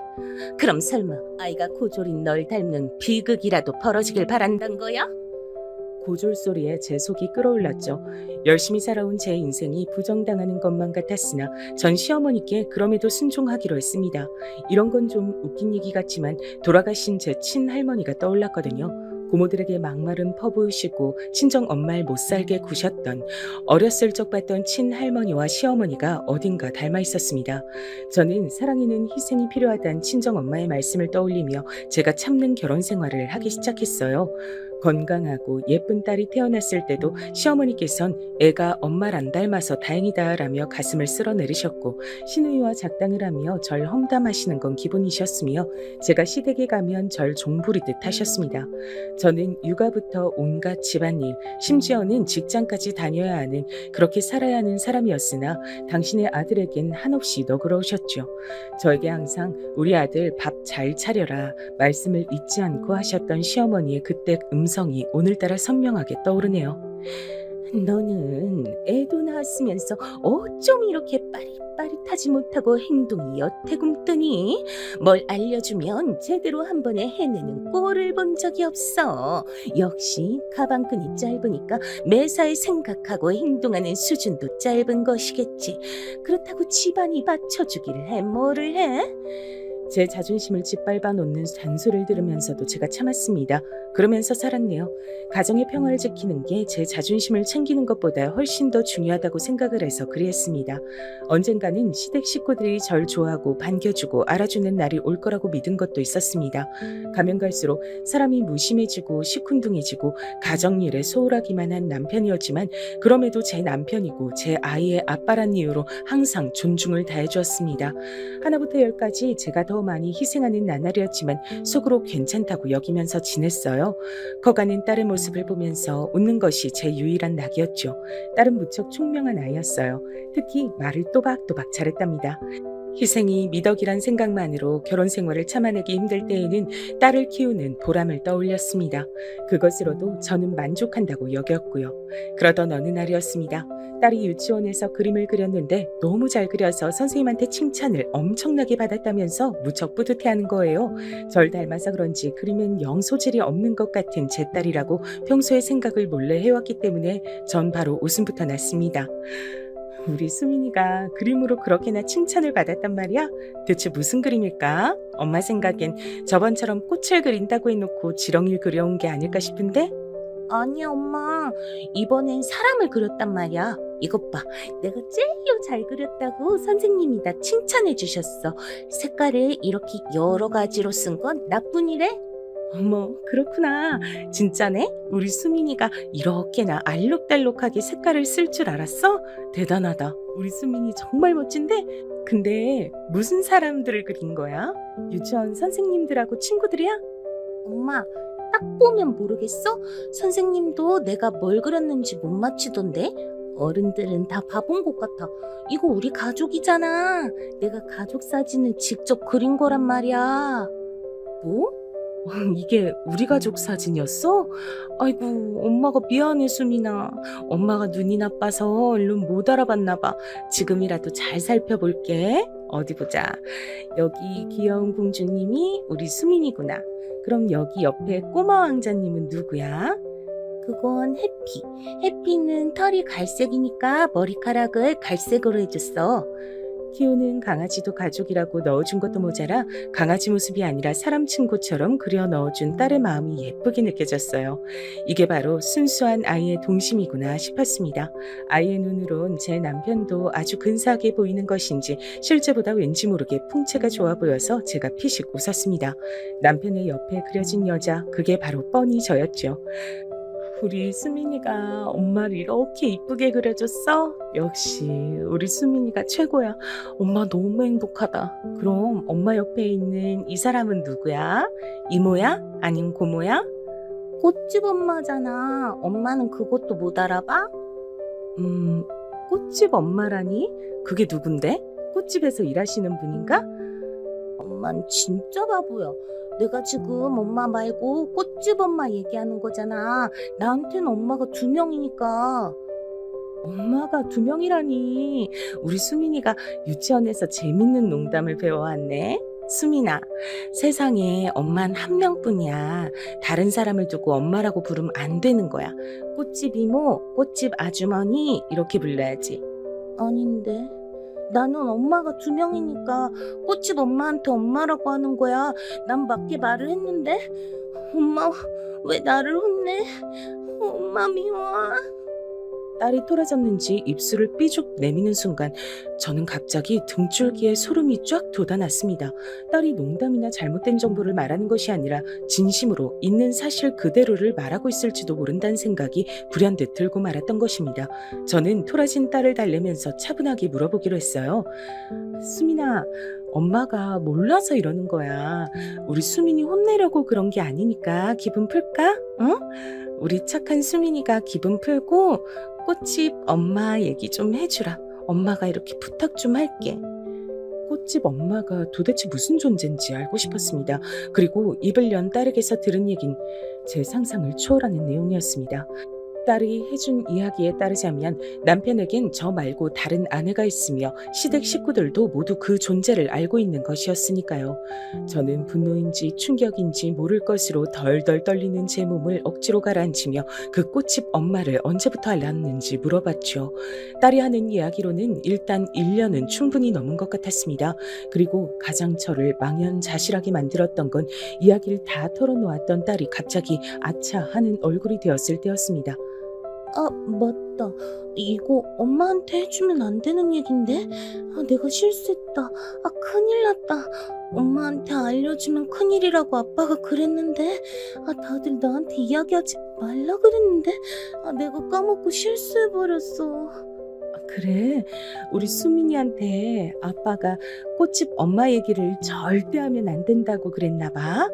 그럼 설마 아이가 고졸인 널 닮는 비극이라도 벌어지길 바란단 거야?
고졸 소리에 제 속이 끓어올랐죠. 열심히 살아온 제 인생이 부정당하는 것만 같았으나 전 시어머니께 그럼에도 순종하기로 했습니다. 이런 건 좀 웃긴 얘기 같지만 돌아가신 제 친할머니가 떠올랐거든요. 고모들에게 막말은 퍼부으시고 친정 엄마를 못살게 구셨던 어렸을 적 봤던 친할머니와 시어머니가 어딘가 닮아 있었습니다. 저는 사랑에는 희생이 필요하다는 친정 엄마의 말씀을 떠올리며 제가 참는 결혼 생활을 하기 시작했어요. 건강하고 예쁜 딸이 태어났을 때도 시어머니께선 애가 엄마를 안 닮아서 다행이다라며 가슴을 쓸어내리셨고 시누이와 작당을 하며 절 험담하시는 건 기본이셨으며 제가 시댁에 가면 절 종부리듯 하셨습니다. 저는 육아부터 온갖 집안일, 심지어는 직장까지 다녀야 하는 그렇게 살아야 하는 사람이었으나 당신의 아들에겐 한없이 너그러우셨죠. 저에게 항상 우리 아들 밥 잘 차려라 말씀을 잊지 않고 하셨던 시어머니의 그때 음성이 오늘따라 선명하게 떠오르네요.
너는 애도 낳았으면서 어쩜 이렇게 빠릿빠릿하지 못하고 행동이 여태굼뜨니? 뭘 알려주면 제대로 한 번에 해내는 꼴을 본 적이 없어. 역시 가방끈이 짧으니까 매사에 생각하고 행동하는 수준도 짧은 것이겠지. 그렇다고 집안이 받쳐주기를 해 뭐를 해?
제 자존심을 짓밟아 놓는 잔소리를 들으면서도 제가 참았습니다. 그러면서 살았네요. 가정의 평화를 지키는 게 제 자존심을 챙기는 것보다 훨씬 더 중요하다고 생각을 해서 그리했습니다. 언젠가는 시댁 식구들이 절 좋아하고 반겨주고 알아주는 날이 올 거라고 믿은 것도 있었습니다. 가면 갈수록 사람이 무심해지고 시큰둥해지고 가정일에 소홀하기만 한 남편이었지만 그럼에도 제 남편이고 제 아이의 아빠란 이유로 항상 존중을 다해주었습니다. 하나부터 열까지 제가 더 많이 희생하는 나날이었지만 속으로 괜찮다고 여기면서 지냈어요. 커가는 딸의 모습을 보면서 웃는 것이 제 유일한 낙이었죠. 딸은 무척 총명한 아이였어요. 특히 말을 또박또박 잘했답니다. 희생이 미덕이란 생각만으로 결혼 생활을 참아내기 힘들 때에는 딸을 키우는 보람을 떠올렸습니다. 그것으로도 저는 만족한다고 여겼고요. 그러던 어느 날이었습니다. 딸이 유치원에서 그림을 그렸는데 너무 잘 그려서 선생님한테 칭찬을 엄청나게 받았다면서 무척 뿌듯해하는 거예요. 절 닮아서 그런지 그림엔 영 소질이 없는 것 같은 제 딸이라고 평소에 생각을 몰래 해왔기 때문에 전 바로 웃음부터 났습니다. 우리 수민이가 그림으로 그렇게나 칭찬을 받았단 말이야? 대체 무슨 그림일까? 엄마 생각엔 저번처럼 꽃을 그린다고 해놓고 지렁이를 그려온 게 아닐까 싶은데?
아니 엄마, 이번엔 사람을 그렸단 말이야. 이것 봐, 내가 제일 잘 그렸다고 선생님이 나 칭찬해 주셨어. 색깔을 이렇게 여러 가지로 쓴 건 나뿐이래.
어머, 그렇구나. 진짜네? 우리 수민이가 이렇게나 알록달록하게 색깔을 쓸 줄 알았어? 대단하다. 우리 수민이 정말 멋진데? 근데 무슨 사람들을 그린 거야? 유치원 선생님들하고 친구들이야?
엄마, 딱 보면 모르겠어? 선생님도 내가 뭘 그렸는지 못 맞히던데? 어른들은 다 봐본 것 같아. 이거 우리 가족이잖아. 내가 가족 사진을 직접 그린 거란 말이야.
뭐? 이게 우리 가족 사진이었어? 아이고, 엄마가 미안해, 수민아. 엄마가 눈이 나빠서 얼른 못 알아봤나 봐. 지금이라도 잘 살펴볼게. 어디 보자. 여기 귀여운 공주님이 우리 수민이구나. 그럼 여기 옆에 꼬마 왕자님은 누구야?
그건 해피. 해피는 털이 갈색이니까 머리카락을 갈색으로 해줬어.
키우는 강아지도 가족이라고 넣어준 것도 모자라 강아지 모습이 아니라 사람 친구처럼 그려 넣어준 딸의 마음이 예쁘게 느껴졌어요. 이게 바로 순수한 아이의 동심이구나 싶었습니다. 아이의 눈으론 제 남편도 아주 근사하게 보이는 것인지 실제보다 왠지 모르게 풍채가 좋아 보여서 제가 피식 웃었습니다. 남편의 옆에 그려진 여자, 그게 바로 뻔히 저였죠. 우리 수민이가 엄마를 이렇게 이쁘게 그려줬어? 역시 우리 수민이가 최고야. 엄마 너무 행복하다. 그럼 엄마 옆에 있는 이 사람은 누구야? 이모야? 아님 고모야?
꽃집 엄마잖아. 엄마는 그것도 못 알아봐?
꽃집 엄마라니? 그게 누군데? 꽃집에서 일하시는 분인가?
엄만 진짜 바보야. 내가 지금 엄마 말고 꽃집 엄마 얘기하는 거잖아. 나한테는 엄마가 2명이니까.
엄마가 2명이라니. 우리 수민이가 유치원에서 재밌는 농담을 배워왔네. 수민아, 세상에 엄만 1명뿐이야. 다른 사람을 두고 엄마라고 부르면 안 되는 거야. 꽃집 이모, 꽃집 아주머니 이렇게 불러야지.
아닌데. 나는 엄마가 2명이니까 꽃집 엄마한테 엄마라고 하는 거야. 난 맞게 말을 했는데. 엄마 왜 나를 혼내? 엄마 미워.
딸이 토라졌는지 입술을 삐죽 내미는 순간 저는 갑자기 등줄기에 소름이 쫙 돋아났습니다. 딸이 농담이나 잘못된 정보를 말하는 것이 아니라 진심으로 있는 사실 그대로를 말하고 있을지도 모른다는 생각이 불현듯 들고 말았던 것입니다. 저는 토라진 딸을 달래면서 차분하게 물어보기로 했어요. 수민아, 엄마가 몰라서 이러는 거야. 우리 수민이 혼내려고 그런 게 아니니까 기분 풀까? 어? 우리 착한 수민이가 기분 풀고 꽃집 엄마 얘기 좀 해주라. 엄마가 이렇게 부탁 좀 할게. 꽃집 엄마가 도대체 무슨 존재인지 알고 싶었습니다. 그리고 입을 연 딸에게서 들은 얘긴 제 상상을 초월하는 내용이었습니다. 딸이 해준 이야기에 따르자면 남편에겐 저 말고 다른 아내가 있으며 시댁 식구들도 모두 그 존재를 알고 있는 것이었으니까요. 저는 분노인지 충격인지 모를 것으로 덜덜 떨리는 제 몸을 억지로 가라앉히며 그 꽃집 엄마를 언제부터 알았는지 물어봤죠. 딸이 하는 이야기로는 일단 1년은 충분히 넘은 것 같았습니다. 그리고 가장 저를 망연자실하게 만들었던 건 이야기를 다 털어놓았던 딸이 갑자기 아차 하는 얼굴이 되었을 때였습니다.
아, 맞다. 이거 엄마한테 해주면 안 되는 얘긴데? 아, 내가 실수했다. 아, 큰일 났다. 엄마한테 알려주면 큰일이라고 아빠가 그랬는데, 아, 다들 나한테 이야기하지 말라 그랬는데, 아, 내가 까먹고 실수해버렸어.
그래, 우리 수민이한테 아빠가 꽃집 엄마 얘기를 절대 하면 안 된다고 그랬나 봐.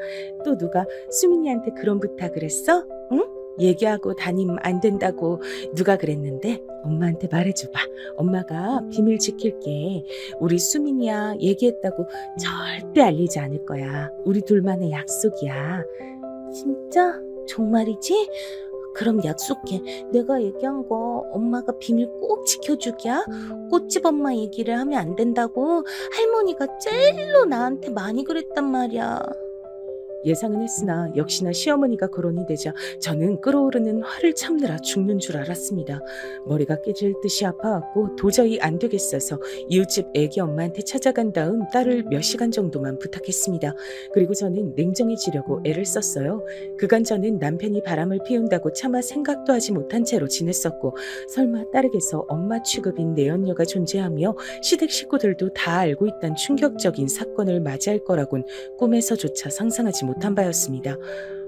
또 누가 수민이한테 그런 부탁을 했어? 응? 얘기하고 다니면 안 된다고 누가 그랬는데? 엄마한테 말해줘봐. 엄마가 비밀 지킬게. 우리 수민이야 얘기했다고 절대 알리지 않을 거야. 우리 둘만의 약속이야.
진짜? 정말이지? 그럼 약속해. 내가 얘기한 거 엄마가 비밀 꼭 지켜주기야. 꽃집 엄마 얘기를 하면 안 된다고 할머니가 제일로 나한테 많이 그랬단 말이야.
예상은 했으나 역시나 시어머니가 거론이 되자 저는 끓어오르는 화를 참느라 죽는 줄 알았습니다. 머리가 깨질 듯이 아파왔고 도저히 안 되겠어서 이웃집 애기 엄마한테 찾아간 다음 딸을 몇 시간 정도만 부탁했습니다. 그리고 저는 냉정해지려고 애를 썼어요. 그간 저는 남편이 바람을 피운다고 차마 생각도 하지 못한 채로 지냈었고 설마 딸에게서 엄마 취급인 내연녀가 존재하며 시댁 식구들도 다 알고 있단 충격적인 사건을 맞이할 거라곤 꿈에서조차 상상하지 못한 바였습니다.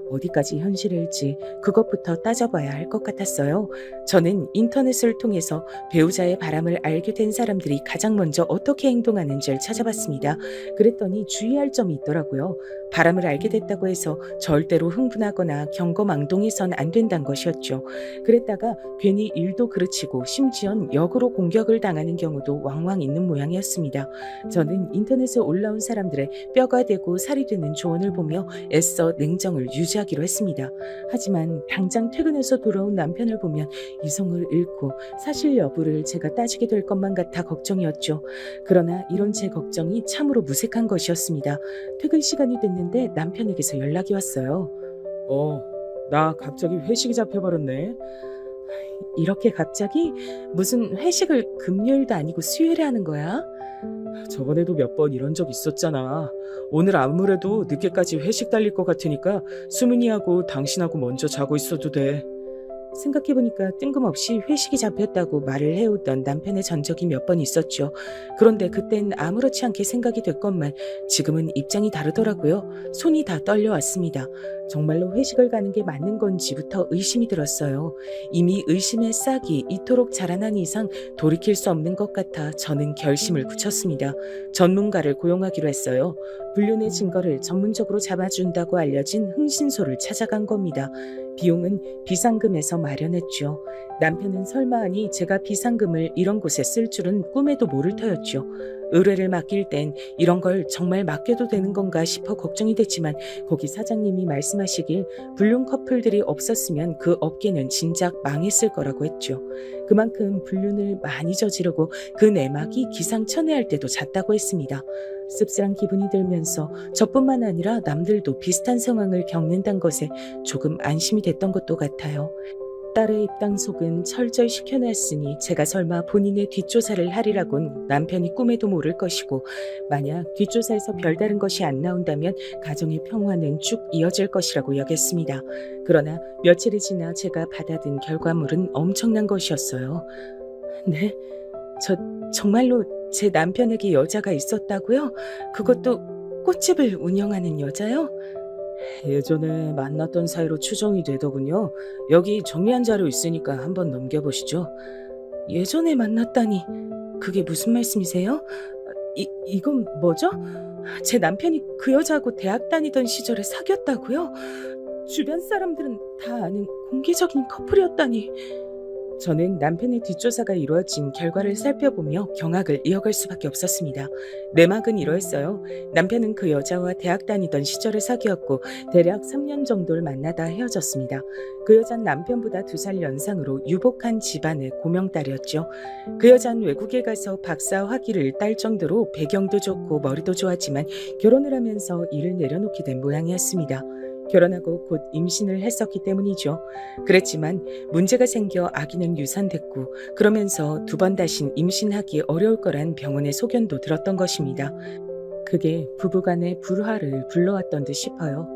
어디까지 현실일지 그것부터 따져봐야 할 것 같았어요. 저는 인터넷을 통해서 배우자의 바람을 알게 된 사람들이 가장 먼저 어떻게 행동하는지를 찾아봤습니다. 그랬더니 주의할 점이 있더라고요. 바람을 알게 됐다고 해서 절대로 흥분하거나 경거망동해선 안 된다는 것이었죠. 그랬다가 괜히 일도 그르치고 심지어는 역으로 공격을 당하는 경우도 왕왕 있는 모양이었습니다. 저는 인터넷에 올라온 사람들의 뼈가 되고 살이 되는 조언을 보며 애써 냉정을 유지하기로 했습니다. 하지만 당장 퇴근해서 돌아온 남편을 보면 이성을 잃고 사실 여부를 제가 따지게 될 것만 같아 걱정이었죠. 그러나 이런 제 걱정이 참으로 무색한 것이었습니다. 퇴근 시간이 됐는데 남편에게서 연락이 왔어요.
나 갑자기 회식이 잡혀버렸네.
이렇게 갑자기? 무슨 회식을 금요일도 아니고 수요일에 하는 거야?
저번에도 몇 번 이런 적 있었잖아. 오늘 아무래도 늦게까지 회식 달릴 것 같으니까 수민이하고 당신하고 먼저 자고 있어도 돼.
생각해보니까 뜬금없이 회식이 잡혔다고 말을 해오던 남편의 전적이 몇 번 있었죠. 그런데 그땐 아무렇지 않게 생각이 됐건만 지금은 입장이 다르더라고요. 손이 다 떨려왔습니다. 정말로 회식을 가는 게 맞는 건지부터 의심이 들었어요. 이미 의심의 싹이 이토록 자라난 이상 돌이킬 수 없는 것 같아 저는 결심을 굳혔습니다. 전문가를 고용하기로 했어요. 불륜의 증거를 전문적으로 잡아준다고 알려진 흥신소를 찾아간 겁니다. 비용은 비상금에서 마련했죠. 남편은 설마 하니 제가 비상금을 이런 곳에 쓸 줄은 꿈에도 모를 터였죠. 의뢰를 맡길 땐 이런 걸 정말 맡겨도 되는 건가 싶어 걱정이 됐지만 거기 사장님이 말씀하시길 불륜 커플들이 없었으면 그 업계는 진작 망했을 거라고 했죠. 그만큼 불륜을 많이 저지르고 그 내막이 기상천외할 때도 잦다고 했습니다. 씁쓸한 기분이 들면서 저뿐만 아니라 남들도 비슷한 상황을 겪는다는 것에 조금 안심이 됐던 것도 같아요. 딸의 입당속은 철저히 시켜놨으니 제가 설마 본인의 뒷조사를 하리라곤 남편이 꿈에도 모를 것이고 만약 뒷조사에서 별다른 것이 안 나온다면 가정의 평화는 쭉 이어질 것이라고 여겼습니다. 그러나 며칠이 지나 제가 받아든 결과물은 엄청난 것이었어요. 네? 정말로 제 남편에게 여자가 있었다고요? 그것도 꽃집을 운영하는 여자요?
예전에 만났던 사이로 추정이 되더군요. 여기 정리한 자료 있으니까 한번 넘겨보시죠.
예전에 만났다니 그게 무슨 말씀이세요? 이건 뭐죠? 제 남편이 그 여자하고 대학 다니던 시절에 사귀었다고요? 주변 사람들은 다 아는 공개적인 커플이었다니. 저는 남편의 뒷조사가 이루어진 결과를 살펴보며 경악을 이어갈 수밖에 없었습니다. 내막은 이러했어요. 남편은 그 여자와 대학 다니던 시절에 사귀었고 대략 3년 정도를 만나다 헤어졌습니다. 그 여자는 남편보다 2살 연상으로 유복한 집안의 고명딸이었죠. 그 여자는 외국에 가서 박사 학위를 딸 정도로 배경도 좋고 머리도 좋았지만 결혼을 하면서 일을 내려놓게 된 모양이었습니다. 결혼하고 곧 임신을 했었기 때문이죠. 그랬지만 문제가 생겨 아기는 유산됐고 그러면서 2번 다신 임신하기 어려울 거란 병원의 소견도 들었던 것입니다. 그게 부부간의 불화를 불러왔던 듯 싶어요.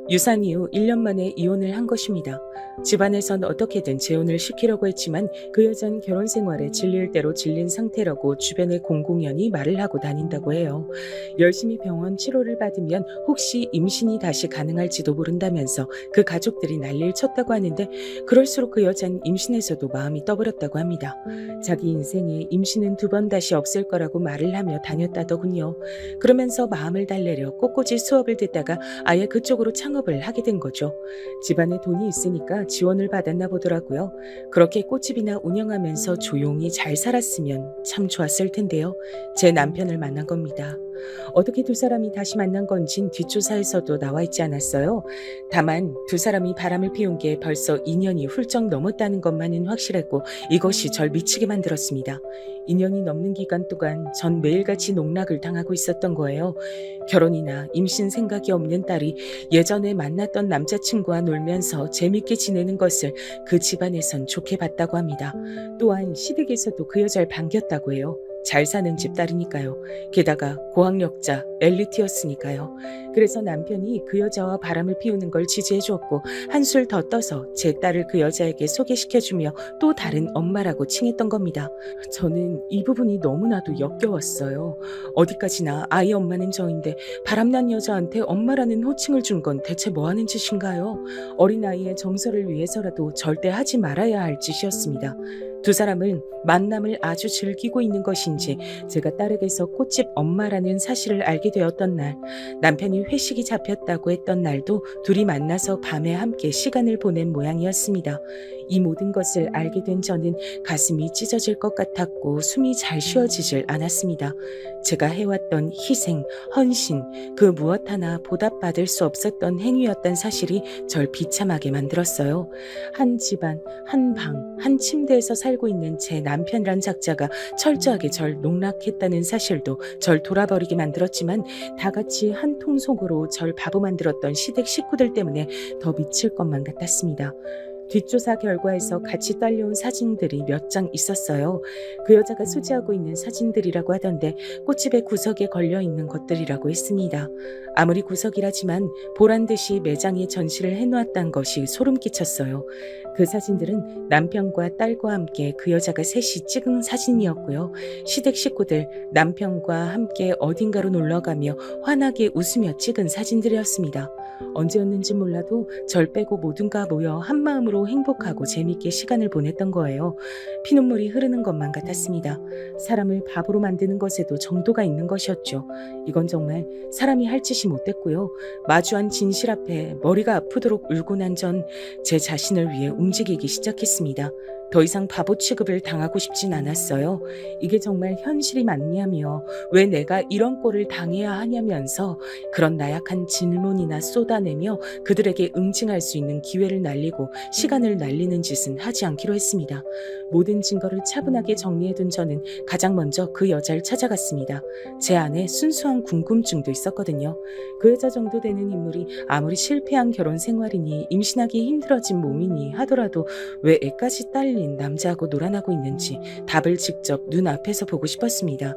유산 이후 1년 만에 이혼을 한 것입니다. 집안에선 어떻게든 재혼을 시키려고 했지만 그 여자는 결혼 생활에 질릴 대로 질린 상태라고 주변의 공공연히 말을 하고 다닌다고 해요. 열심히 병원 치료를 받으면 혹시 임신이 다시 가능할지도 모른다면서 그 가족들이 난리를 쳤다고 하는데 그럴수록 그 여자는 임신에서도 마음이 떠버렸다고 합니다. 자기 인생에 임신은 2번 다시 없을 거라고 말을 하며 다녔다더군요. 그러면서 마음을 달래려 꽃꽂이 수업을 듣다가 아예 그쪽으로 창업을 하게 된 거죠. 집안에 돈이 있으니까 지원을 받았나 보더라고요. 그렇게 꽃집이나 운영하면서 조용히 잘 살았으면 참 좋았을 텐데요. 제 남편을 만난 겁니다. 어떻게 2사람이 다시 만난 건진 뒷조사에서도 나와 있지 않았어요. 다만 2사람이 바람을 피운 게 벌써 2년이 훌쩍 넘었다는 것만은 확실했고 이것이 절 미치게 만들었습니다. 2년이 넘는 기간 동안 전 매일같이 농락을 당하고 있었던 거예요. 결혼이나 임신 생각이 없는 딸이 예전에 만났던 남자친구와 놀면서 재밌게 지내는 것을 그 집안에선 좋게 봤다고 합니다. 또한 시댁에서도 그 여자를 반겼다고 해요. 잘 사는 집 딸이니까요. 게다가 고학력자, 엘리트였으니까요. 그래서 남편이 그 여자와 바람을 피우는 걸 지지해 주었고 한술 더 떠서 제 딸을 그 여자에게 소개시켜주며 또 다른 엄마라고 칭했던 겁니다. 저는 이 부분이 너무나도 역겨웠어요. 어디까지나 아이 엄마는 저인데 바람난 여자한테 엄마라는 호칭을 준 건 대체 뭐 하는 짓인가요? 어린아이의 정서를 위해서라도 절대 하지 말아야 할 짓이었습니다. 두 사람은 만남을 아주 즐기고 있는 것인지 제가 딸에게서 꽃집 엄마라는 사실을 알게 되었던 날, 남편이 회식이 잡혔다고 했던 날도 둘이 만나서 밤에 함께 시간을 보낸 모양이었습니다. 이 모든 것을 알게 된 저는 가슴이 찢어질 것 같았고 숨이 잘 쉬어지질 않았습니다. 제가 해왔던 희생, 헌신, 그 무엇 하나 보답받을 수 없었던 행위였던 사실이 절 비참하게 만들었어요. 한 집안, 한 방, 한 침대에서 살고 있는 제 남편이란 작자가 철저하게 절 농락했다는 사실도 절 돌아버리게 만들었지만 다 같이 한 통속으로 절 바보 만들었던 시댁 식구들 때문에 더 미칠 것만 같았습니다. 뒷조사 결과에서 같이 딸려온 사진들이 몇 장 있었어요. 그 여자가 소지하고 있는 사진들이라고 하던데 꽃집의 구석에 걸려있는 것들이라고 했습니다. 아무리 구석이라지만 보란듯이 매장에 전시를 해놓았다는 것이 소름 끼쳤어요. 그 사진들은 남편과 딸과 함께 그 여자가 셋이 찍은 사진이었고요. 시댁 식구들 남편과 함께 어딘가로 놀러가며 환하게 웃으며 찍은 사진들이었습니다. 언제였는지 몰라도 절 빼고 모두가 모여 한마음으로 행복하고 재밌게 시간을 보냈던 거예요. 피눈물이 흐르는 것만 같았습니다. 사람을 바보로 만드는 것에도 정도가 있는 것이었죠. 이건 정말 사람이 할 짓이 못됐고요. 마주한 진실 앞에 머리가 아프도록 울고 난 전 제 자신을 위해 움직이기 시작했습니다. 더 이상 바보 취급을 당하고 싶진 않았어요. 이게 정말 현실이 맞냐며 왜 내가 이런 꼴을 당해야 하냐면서 그런 나약한 질문이나 쏟아내며 그들에게 응징할 수 있는 기회를 날리고 시간을 날리는 짓은 하지 않기로 했습니다. 모든 증거를 차분하게 정리해둔 저는 가장 먼저 그 여자를 찾아갔습니다. 제 안에 순수한 궁금증도 있었거든요. 그 여자 정도 되는 인물이 아무리 실패한 결혼 생활이니 임신하기 힘들어진 몸이니 하더라도 왜 애까지 딸린 남자하고 놀아나고 있는지 답을 직접 눈앞에서 보고 싶었습니다.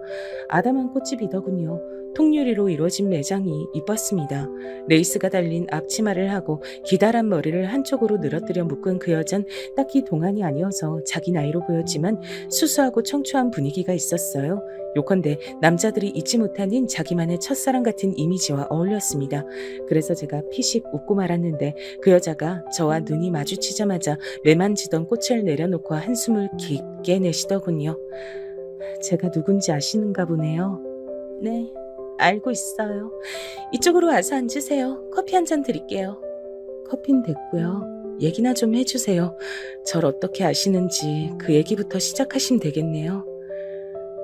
아담한 꽃집이더군요. 통유리로 이루어진 매장이 이뻤습니다. 레이스가 달린 앞치마를 하고 기다란 머리를 한쪽으로 늘어뜨려 묶은 그 여잔 딱히 동안이 아니어서 자기 나이로 보였지만 수수하고 청초한 분위기가 있었어요. 요컨대 남자들이 잊지 못하는 자기만의 첫사랑 같은 이미지와 어울렸습니다. 그래서 제가 피식 웃고 말았는데 그 여자가 저와 눈이 마주치자마자 매만지던 꽃을 내려놓고 한숨을 깊게 내쉬더군요. 제가 누군지 아시는가 보네요. 네, 알고 있어요. 이쪽으로 와서 앉으세요. 커피 한 잔 드릴게요. 커피는 됐고요. 얘기나 좀 해주세요. 절 어떻게 아시는지 그 얘기부터 시작하시면 되겠네요.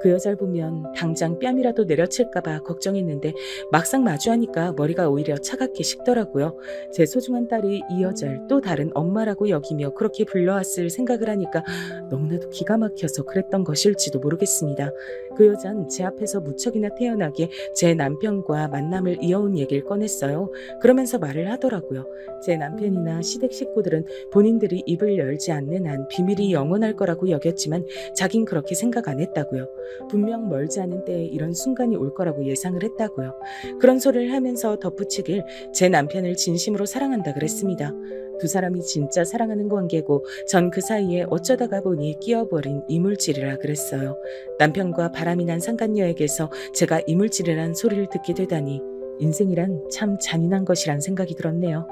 그 여자를 보면 당장 뺨이라도 내려칠까봐 걱정했는데 막상 마주하니까 머리가 오히려 차갑게 식더라고요. 제 소중한 딸이 이 여자를 또 다른 엄마라고 여기며 그렇게 불러왔을 생각을 하니까 너무나도 기가 막혀서 그랬던 것일지도 모르겠습니다. 그 여잔 제 앞에서 무척이나 태연하게 제 남편과 만남을 이어온 얘기를 꺼냈어요. 그러면서 말을 하더라고요. 제 남편이나 시댁 식구들은 본인들이 입을 열지 않는 한 비밀이 영원할 거라고 여겼지만 자긴 그렇게 생각 안 했다고요. 분명 멀지 않은 때에 이런 순간이 올 거라고 예상을 했다고요. 그런 소리를 하면서 덧붙이길 제 남편을 진심으로 사랑한다 그랬습니다. 두 사람이 진짜 사랑하는 관계고 전 그 사이에 어쩌다가 보니 끼어버린 이물질이라 그랬어요. 남편과 바람이 난 상간녀에게서 제가 이물질이란 소리를 듣게 되다니 인생이란 참 잔인한 것이란 생각이 들었네요.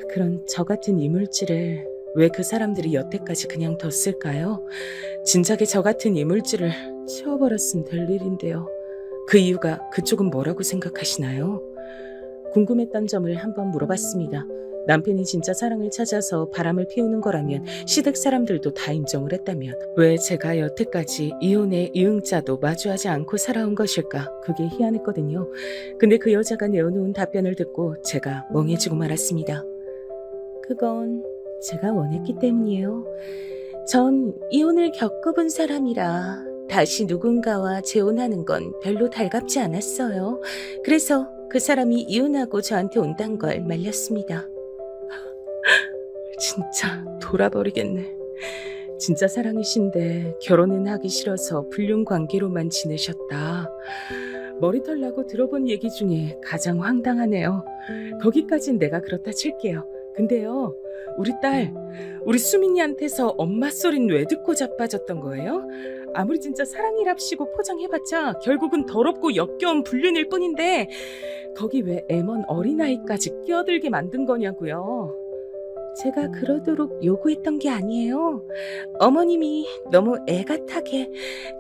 그런 저 같은 이물질을 왜 그 사람들이 여태까지 그냥 뒀을까요? 진작에 저 같은 이물질을 치워버렸으면 될 일인데요. 그 이유가 그쪽은 뭐라고 생각하시나요? 궁금했던 점을 한번 물어봤습니다. 남편이 진짜 사랑을 찾아서 바람을 피우는 거라면 시댁 사람들도 다 인정을 했다면 왜 제가 여태까지 이혼의 이응자도 마주하지 않고 살아온 것일까? 그게 희한했거든요. 근데 그 여자가 내어놓은 답변을 듣고 제가 멍해지고 말았습니다. 그건 제가 원했기 때문이에요. 전 이혼을 겪어본 사람이라 다시 누군가와 재혼하는 건 별로 달갑지 않았어요. 그래서 그 사람이 이혼하고 저한테 온단 걸 말렸습니다. 진짜 돌아버리겠네. 진짜 사랑이신데 결혼은 하기 싫어서 불륜 관계로만 지내셨다. 머리털 나고 들어본 얘기 중에 가장 황당하네요. 거기까진 내가 그렇다 칠게요. 근데요, 우리 수민이한테서 엄마 소린 왜 듣고 자빠졌던 거예요? 아무리 진짜 사랑이랍시고 포장해봤자 결국은 더럽고 역겨운 불륜일 뿐인데 거기 왜 애먼 어린아이까지 끼어들게 만든 거냐고요. 제가 그러도록 요구했던 게 아니에요. 어머님이 너무 애같하게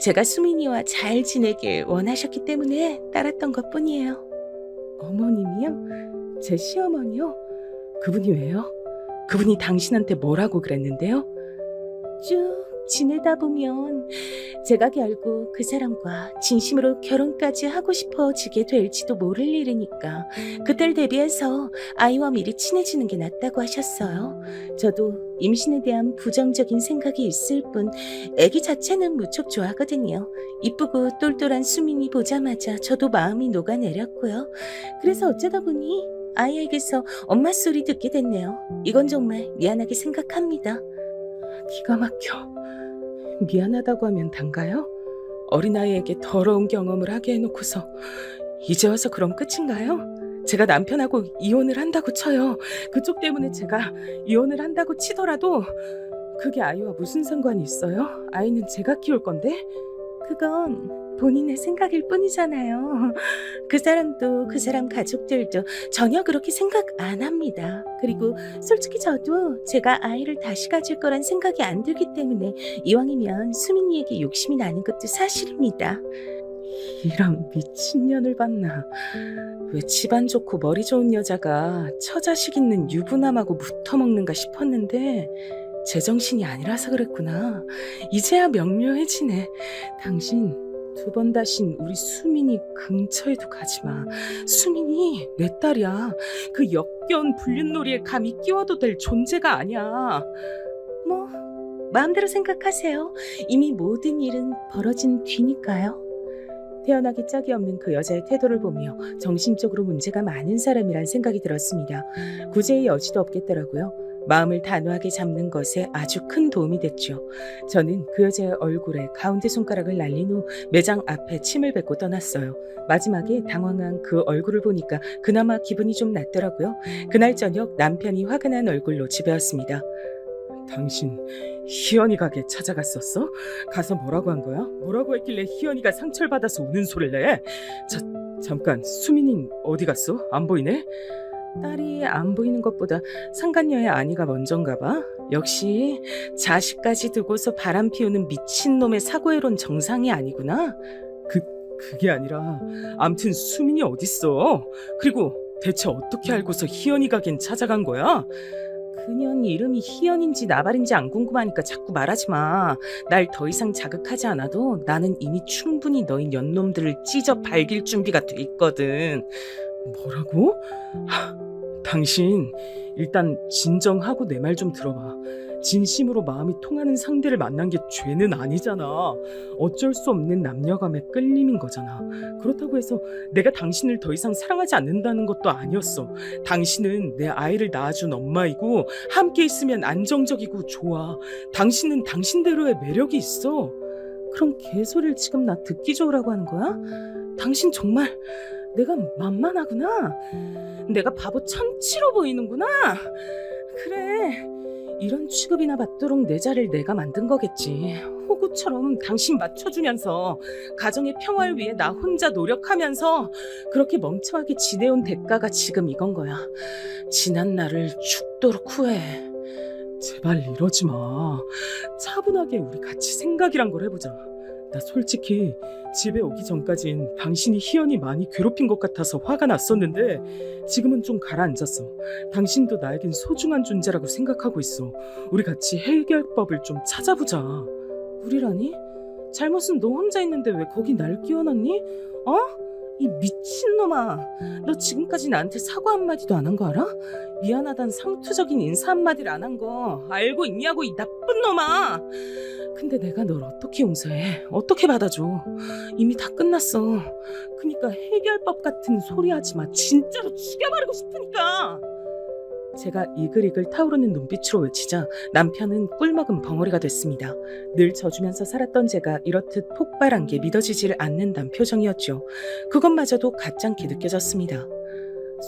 제가 수민이와 잘 지내길 원하셨기 때문에 따랐던 것뿐이에요. 어머님이요? 제 시어머니요? 그분이 왜요? 그분이 당신한테 뭐라고 그랬는데요? 쭉 지내다 보면 제가 결국 그 사람과 진심으로 결혼까지 하고 싶어지게 될지도 모를 일이니까 그때를 대비해서 아이와 미리 친해지는 게 낫다고 하셨어요. 저도 임신에 대한 부정적인 생각이 있을 뿐 아기 자체는 무척 좋아하거든요. 이쁘고 똘똘한 수민이 보자마자 저도 마음이 녹아내렸고요. 그래서 어쩌다 보니 아이에게서 엄마 소리 듣게 됐네요. 이건 정말 미안하게 생각합니다. 기가 막혀. 미안하다고 하면 단가요? 어린아이에게 더러운 경험을 하게 해놓고서 이제 와서 그럼 끝인가요? 제가 남편하고 이혼을 한다고 쳐요. 그쪽 때문에 제가 이혼을 한다고 치더라도 그게 아이와 무슨 상관이 있어요? 아이는 제가 키울 건데? 그건 본인의 생각일 뿐이잖아요. 그 사람도 그 사람 가족들도 전혀 그렇게 생각 안 합니다. 그리고 솔직히 저도 제가 아이를 다시 가질 거란 생각이 안 들기 때문에 이왕이면 수민이에게 욕심이 나는 것도 사실입니다. 이런 미친년을 봤나. 왜 집안 좋고 머리 좋은 여자가 처자식 있는 유부남하고 묻어먹는가 싶었는데 제정신이 아니라서 그랬구나. 이제야 명료해지네. 당신 두 번 다신 우리 수민이 근처에도 가지마. 수민이 내 딸이야. 그 역겨운 불륜놀이에 감히 끼워도 될 존재가 아니야. 뭐 마음대로 생각하세요. 이미 모든 일은 벌어진 뒤니까요. 태어나기 짝이 없는 그 여자의 태도를 보며 정신적으로 문제가 많은 사람이란 생각이 들었습니다. 구제의 여지도 없겠더라고요. 마음을 단호하게 잡는 것에 아주 큰 도움이 됐죠. 저는 그 여자의 얼굴에 가운데 손가락을 날린 후 매장 앞에 침을 뱉고 떠났어요. 마지막에 당황한 그 얼굴을 보니까 그나마 기분이 좀 낫더라고요. 그날 저녁 남편이 화가 난 얼굴로 집에 왔습니다.
당신 희연이 가게 찾아갔었어? 가서 뭐라고 한 거야? 뭐라고 했길래 희연이가 상처를 받아서 우는 소리를 내? 잠깐, 수민이는 어디 갔어? 안 보이네?
딸이 안 보이는 것보다 상간녀의 아니가 먼저인가 봐. 역시 자식까지 두고서 바람 피우는 미친놈의 사고해론 정상이 아니구나.
그게 아니라 암튼 수민이 어딨어? 그리고 대체 어떻게 알고서 희연이 가긴 찾아간 거야?
그년 이름이 희연인지 나발인지 안 궁금하니까 자꾸 말하지 마. 날 더 이상 자극하지 않아도 나는 이미 충분히 너희 년놈들을 찢어 발길 준비가 돼 있거든.
뭐라고? 당신 일단 진정하고 내 말 좀 들어봐. 진심으로 마음이 통하는 상대를 만난 게 죄는 아니잖아. 어쩔 수 없는 남녀감의 끌림인 거잖아. 그렇다고 해서 내가 당신을 더 이상 사랑하지 않는다는 것도 아니었어. 당신은 내 아이를 낳아준 엄마이고 함께 있으면 안정적이고 좋아. 당신은 당신대로의 매력이 있어.
그럼 개소리를 지금 나 듣기 좋으라고 하는 거야? 당신 정말 내가 만만하구나. 내가 바보 천치로 보이는구나. 그래, 이런 취급이나 받도록 내 자리를 내가 만든 거겠지. 호구처럼 당신 맞춰주면서 가정의 평화를 위해 나 혼자 노력하면서 그렇게 멍청하게 지내온 대가가 지금 이건 거야. 지난 날을 죽도록 후회해.
제발 이러지 마. 차분하게 우리 같이 생각이란 걸 해보자. 나 솔직히 집에 오기 전까진 당신이 희연이 많이 괴롭힌 것 같아서 화가 났었는데 지금은 좀 가라앉았어. 당신도 나에겐 소중한 존재라고 생각하고 있어. 우리 같이 해결법을 좀 찾아보자.
우리라니? 잘못은 너 혼자 있는데 왜 거기 날 끼워놨니? 어? 이 미친놈아, 너 지금까지 나한테 사과 한마디도 안 한 거 알아? 미안하단 상투적인 인사 한마디를 안 한 거 알고 있냐고, 이 나쁜 놈아. 근데 내가 널 어떻게 용서해? 어떻게 받아줘? 이미 다 끝났어. 그니까 해결법 같은 소리 하지 마. 진짜로 죽여버리고 싶으니까. 제가 이글이글 타오르는 눈빛으로 외치자 남편은 꿀먹은 벙어리가 됐습니다. 늘 져주면서 살았던 제가 이렇듯 폭발한 게 믿어지질 않는다는 표정이었죠. 그것마저도 가짠게 느껴졌습니다.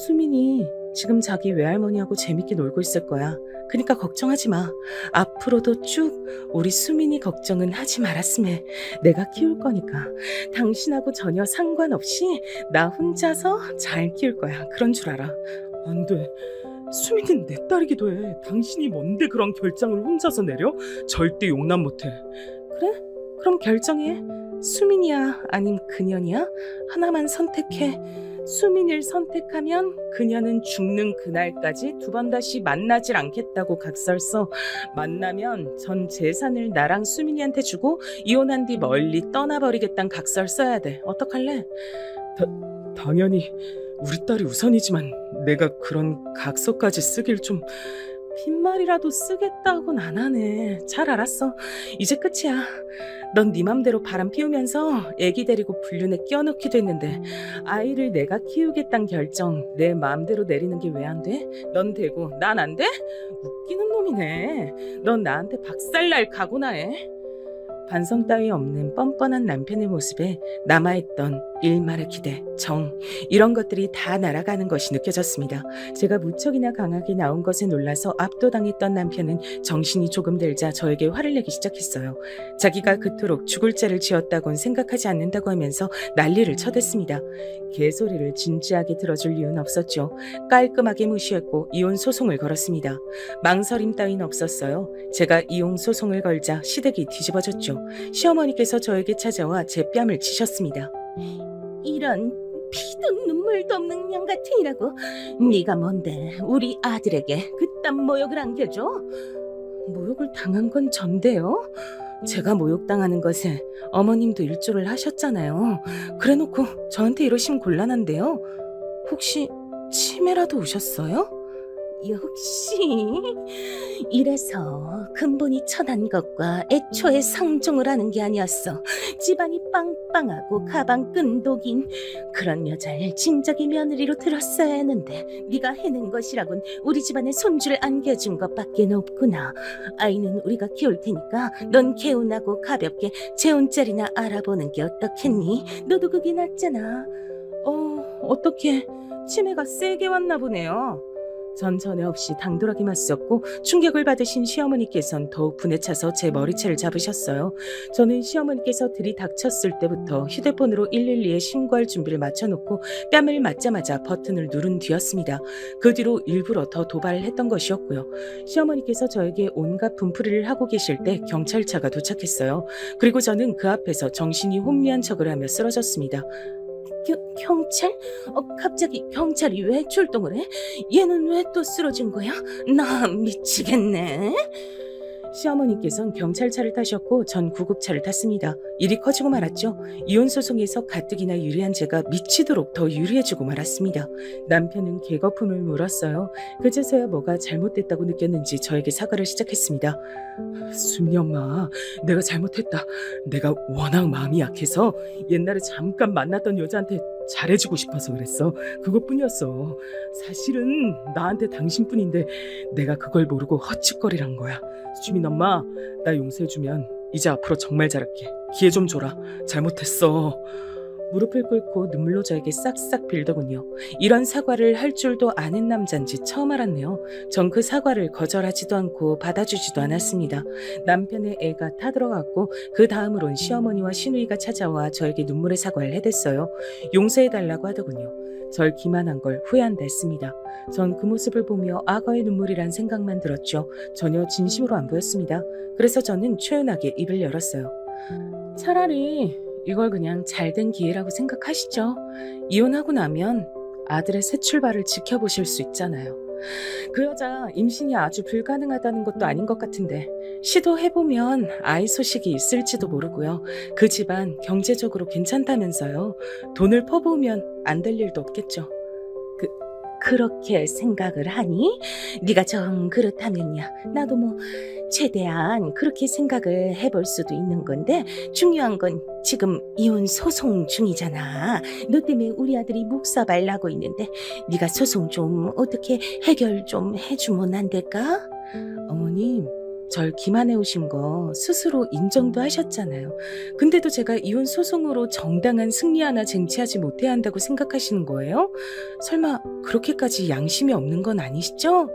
수민이 지금 자기 외할머니하고 재밌게 놀고 있을 거야. 그러니까 걱정하지 마. 앞으로도 쭉 우리 수민이 걱정은 하지 말았으면 내가 키울 거니까. 당신하고 전혀 상관없이 나 혼자서 잘 키울 거야. 그런 줄 알아.
안 돼. 수민은 내 딸이기도 해. 당신이 뭔데 그런 결정을 혼자서 내려? 절대 용납 못해.
그래? 그럼 결정해. 수민이야 아님 그년이야? 하나만 선택해. 수민이를 선택하면 그녀는 죽는 그날까지 두 번 다시 만나질 않겠다고 각설써. 만나면 전 재산을 나랑 수민이한테 주고 이혼한 뒤 멀리 떠나버리겠다는 각설 써야 돼. 어떡할래?
당연히 우리 딸이 우선이지만 내가 그런 각서까지 쓰길 좀...
빈말이라도 쓰겠다고는 안 하네. 잘 알았어. 이제 끝이야. 넌 네 맘대로 바람 피우면서 애기 데리고 불륜에 껴넣기도 했는데 아이를 내가 키우겠다는 결정 내 마음대로 내리는 게 왜 안 돼? 넌 되고 난 안 돼? 웃기는 놈이네. 넌 나한테 박살날 각오나 해. 반성 따위 없는 뻔뻔한 남편의 모습에 남아있던 일말의 기대, 정 이런 것들이 다 날아가는 것이 느껴졌습니다. 제가 무척이나 강하게 나온 것에 놀라서 압도당했던 남편은 정신이 조금 들자 저에게 화를 내기 시작했어요. 자기가 그토록 죽을 죄를 지었다곤 생각하지 않는다고 하면서 난리를 쳐댔습니다. 개소리를 진지하게 들어줄 이유는 없었죠. 깔끔하게 무시했고 이혼 소송을 걸었습니다. 망설임 따윈 없었어요. 제가 이혼 소송을 걸자 시댁이 뒤집어졌죠. 시어머니께서 저에게 찾아와 제 뺨을 치셨습니다.
이런 피도 눈물도 없는 년 같으니라고. 네가 뭔데 우리 아들에게 그딴 모욕을 안겨줘?
모욕을 당한 건 전데요. 제가 모욕당하는 것에 어머님도 일조를 하셨잖아요. 그래놓고 저한테 이러시면 곤란한데요. 혹시 치매라도 오셨어요?
역시 이래서 근본이 처단 것과 애초에 상종을 하는 게 아니었어. 집안이 빵빵하고 가방 끈독인 그런 여자를 진작에 며느리로 들었어야 했는데 네가 해낸 것이라곤 우리 집안에 손주를 안겨준 것밖에 없구나. 아이는 우리가 키울 테니까 넌 개운하고 가볍게 재혼자리나 알아보는 게 어떻겠니? 너도 그게 낫잖아.
어떻게 치매가 세게 왔나 보네요. 전 전에 없이 당돌하게 맞섰고 충격을 받으신 시어머니께선 더욱 분에 차서 제 머리채를 잡으셨어요. 저는 시어머니께서 들이닥쳤을 때부터 휴대폰으로 112에 신고할 준비를 마쳐놓고 뺨을 맞자마자 버튼을 누른 뒤였습니다. 그 뒤로 일부러 더 도발을 했던 것이었고요. 시어머니께서 저에게 온갖 분풀이를 하고 계실 때 경찰차가 도착했어요. 그리고 저는 그 앞에서 정신이 혼미한 척을 하며 쓰러졌습니다.
경찰? 갑자기 경찰이 왜 출동을 해? 얘는 왜 또 쓰러진 거야? 나 미치겠네.
시어머니께서는 경찰차를 타셨고 전 구급차를 탔습니다. 일이 커지고 말았죠. 이혼 소송에서 가뜩이나 유리한 제가 미치도록 더 유리해지고 말았습니다. 남편은 개거품을 물었어요. 그제서야 뭐가 잘못됐다고 느꼈는지 저에게 사과를 시작했습니다.
수민이 엄마, 내가 잘못했다. 내가 워낙 마음이 약해서 옛날에 잠깐 만났던 여자한테 잘해주고 싶어서 그랬어. 그것뿐이었어. 사실은 나한테 당신뿐인데 내가 그걸 모르고 헛짓거리란 거야. 수민 엄마, 나 용서해주면 이제 앞으로 정말 잘할게. 기회 좀 줘라. 잘못했어.
무릎을 꿇고 눈물로 저에게 싹싹 빌더군요. 이런 사과를 할 줄도 아는 남잔지 처음 알았네요. 전 그 사과를 거절하지도 않고 받아주지도 않았습니다. 남편의 애가 타들어갔고 그 다음으론 시어머니와 시누이가 찾아와 저에게 눈물의 사과를 해댔어요. 용서해달라고 하더군요. 절 기만한 걸 후회한다 했습니다. 전 그 모습을 보며 악어의 눈물이란 생각만 들었죠. 전혀 진심으로 안 보였습니다. 그래서 저는 초연하게 입을 열었어요. 차라리 이걸 그냥 잘된 기회라고 생각하시죠. 이혼하고 나면 아들의 새 출발을 지켜보실 수 있잖아요. 그 여자 임신이 아주 불가능하다는 것도 아닌 것 같은데 시도해보면 아이 소식이 있을지도 모르고요. 그 집안 경제적으로 괜찮다면서요. 돈을 퍼부으면 안 될 일도 없겠죠.
그렇게 생각을 하니? 네가 정 그렇다면야 나도 뭐 최대한 그렇게 생각을 해볼 수도 있는 건데 중요한 건 지금 이혼 소송 중이잖아. 너 때문에 우리 아들이 목사발 나고 있는데 네가 소송 좀 어떻게 해결 좀 해주면 안 될까?
어머님, 절 기만해 오신 거 스스로 인정도 하셨잖아요. 근데도 제가 이혼 소송으로 정당한 승리 하나 쟁취하지 못해야 한다고 생각하시는 거예요? 설마 그렇게까지 양심이 없는 건 아니시죠?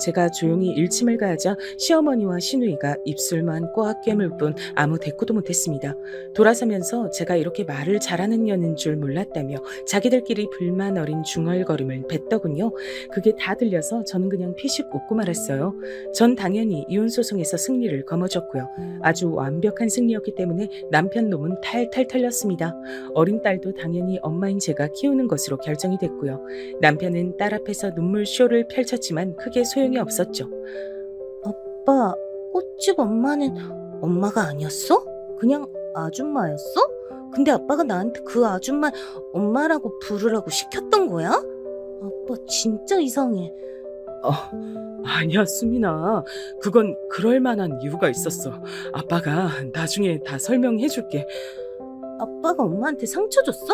제가 조용히 일침을 가하자 시어머니와 시누이가 입술만 꽉 깨물 뿐 아무 대꾸도 못했습니다. 돌아서면서 제가 이렇게 말을 잘하는 년인 줄 몰랐다며 자기들끼리 불만 어린 중얼거림을 뱉더군요. 그게 다 들려서 저는 그냥 피식 웃고 말았어요. 전 당연히 이혼소송에서 승리를 거머쥐었고요. 아주 완벽한 승리였기 때문에 남편 놈은 탈탈 털렸습니다. 어린 딸도 당연히 엄마인 제가 키우는 것으로 결정이 됐고요. 남편은 딸 앞에서 눈물쇼를 펼쳤지만 크게 소용이 없었죠.
아빠, 꽃집 엄마는 엄마가 아니었어? 그냥 아줌마였어? 근데 아빠가 나한테 그 아줌마 엄마라고 부르라고 시켰던 거야? 아빠 진짜 이상해.
아니야, 수민아. 그건 그럴 만한 이유가 있었어. 아빠가 나중에 다 설명해 줄게.
아빠가 엄마한테 상처 줬어?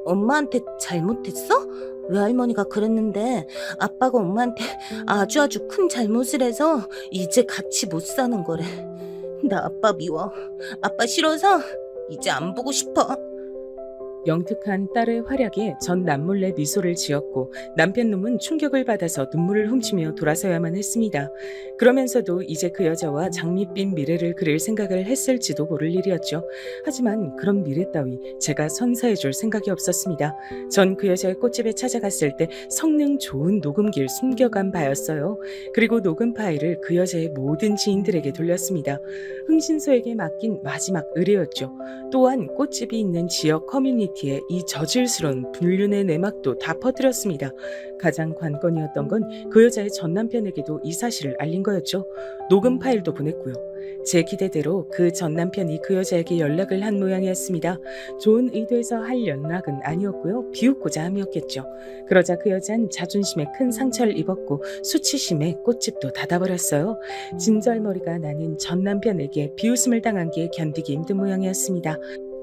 엄마한테 잘못했어? 외할머니가 그랬는데 아빠가 엄마한테 아주 큰 잘못을 해서 이제 같이 못 사는 거래. 나 아빠 미워. 아빠 싫어서 이제 안 보고 싶어.
영특한 딸의 활약에 전 남몰래 미소를 지었고 남편 놈은 충격을 받아서 눈물을 훔치며 돌아서야만 했습니다. 그러면서도 이제 그 여자와 장밋빛 미래를 그릴 생각을 했을지도 모를 일이었죠. 하지만 그런 미래 따위 제가 선사해줄 생각이 없었습니다. 전 그 여자의 꽃집에 찾아갔을 때 성능 좋은 녹음기를 숨겨간 바였어요. 그리고 녹음 파일을 그 여자의 모든 지인들에게 돌렸습니다. 흥신소에게 맡긴 마지막 의뢰였죠. 또한 꽃집이 있는 지역 커뮤니티에 이 저질스러운 불륜의 내막도 다 퍼뜨렸습니다. 가장 관건이었던 건 그 여자의 전 남편에게도 이 사실을 알린 거였죠. 녹음 파일도 보냈고요. 제 기대대로 그 전 남편이 그 여자에게 연락을 한 모양이었습니다. 좋은 의도에서 할 연락은 아니었고요. 비웃고자 함이었겠죠. 그러자 그 여자는 자존심에 큰 상처를 입었고 수치심에 꽃집도 닫아버렸어요. 진절머리가 나는 전 남편에게 비웃음을 당한 게 견디기 힘든 모양이었습니다.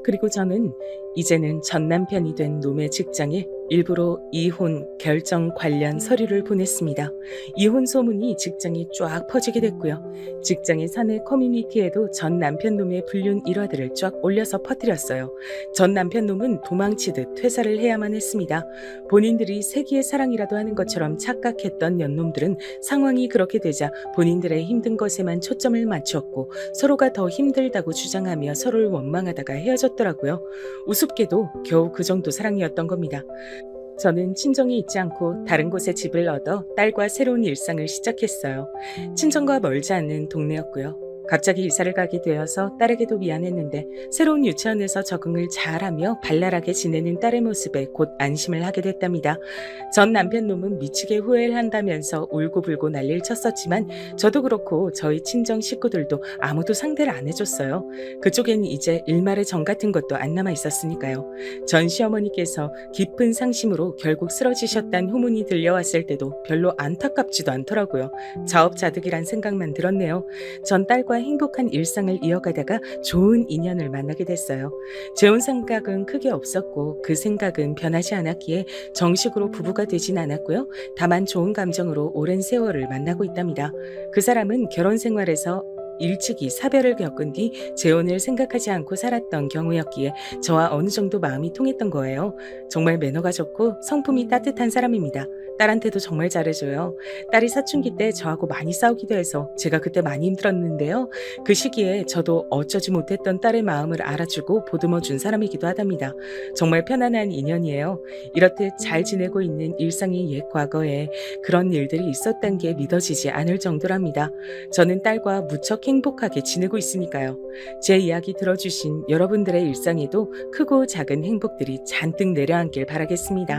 그리고 저는 이제는 전 남편이 된 놈의 직장에 일부러 이혼 결정 관련 서류를 보냈습니다. 이혼 소문이 직장에 쫙 퍼지게 됐고요. 직장의 사내 커뮤니티에도 전 남편 놈의 불륜 일화들을 쫙 올려서 퍼뜨렸어요. 전 남편 놈은 도망치듯 퇴사를 해야만 했습니다. 본인들이 세기의 사랑이라도 하는 것처럼 착각했던 연놈들은 상황이 그렇게 되자 본인들의 힘든 것에만 초점을 맞췄고 서로가 더 힘들다고 주장하며 서로를 원망하다가 헤어졌더라고요. 우습게도 겨우 그 정도 사랑이었던 겁니다. 저는 친정에 있지 않고 다른 곳에 집을 얻어 딸과 새로운 일상을 시작했어요. 친정과 멀지 않는 동네였고요. 갑자기 이사를 가게 되어서 딸에게도 미안했는데 새로운 유치원에서 적응을 잘하며 발랄하게 지내는 딸의 모습에 곧 안심을 하게 됐답니다. 전 남편 놈은 미치게 후회를 한다면서 울고불고 난리를 쳤었지만 저도 그렇고 저희 친정 식구들도 아무도 상대를 안 해줬어요. 그쪽에는 이제 일말의 정 같은 것도 안 남아 있었으니까요. 전 시어머니께서 깊은 상심으로 결국 쓰러지셨다는 후문이 들려왔을 때도 별로 안타깝지도 않더라고요. 자업자득이란 생각만 들었네요. 전 딸과 행복한 일상을 이어가다가 좋은 인연을 만나게 됐어요. 재혼 생각은 크게 없었고 그 생각은 변하지 않았기에 정식으로 부부가 되진 않았고요. 다만 좋은 감정으로 오랜 세월을 만나고 있답니다. 그 사람은 결혼 생활에서 일찍이 사별을 겪은 뒤 재혼을 생각하지 않고 살았던 경우였기에 저와 어느 정도 마음이 통했던 거예요. 정말 매너가 좋고 성품이 따뜻한 사람입니다. 딸한테도 정말 잘해줘요. 딸이 사춘기 때 저하고 많이 싸우기도 해서 제가 그때 많이 힘들었는데요. 그 시기에 저도 어쩌지 못했던 딸의 마음을 알아주고 보듬어준 사람이기도 하답니다. 정말 편안한 인연이에요. 이렇듯 잘 지내고 있는 일상의 옛 과거에 그런 일들이 있었던 게 믿어지지 않을 정도랍니다. 저는 딸과 무척 행복하게 지내고 있으니까요. 제 이야기 들어주신 여러분들의 일상에도 크고 작은 행복들이 잔뜩 내려앉길 바라겠습니다.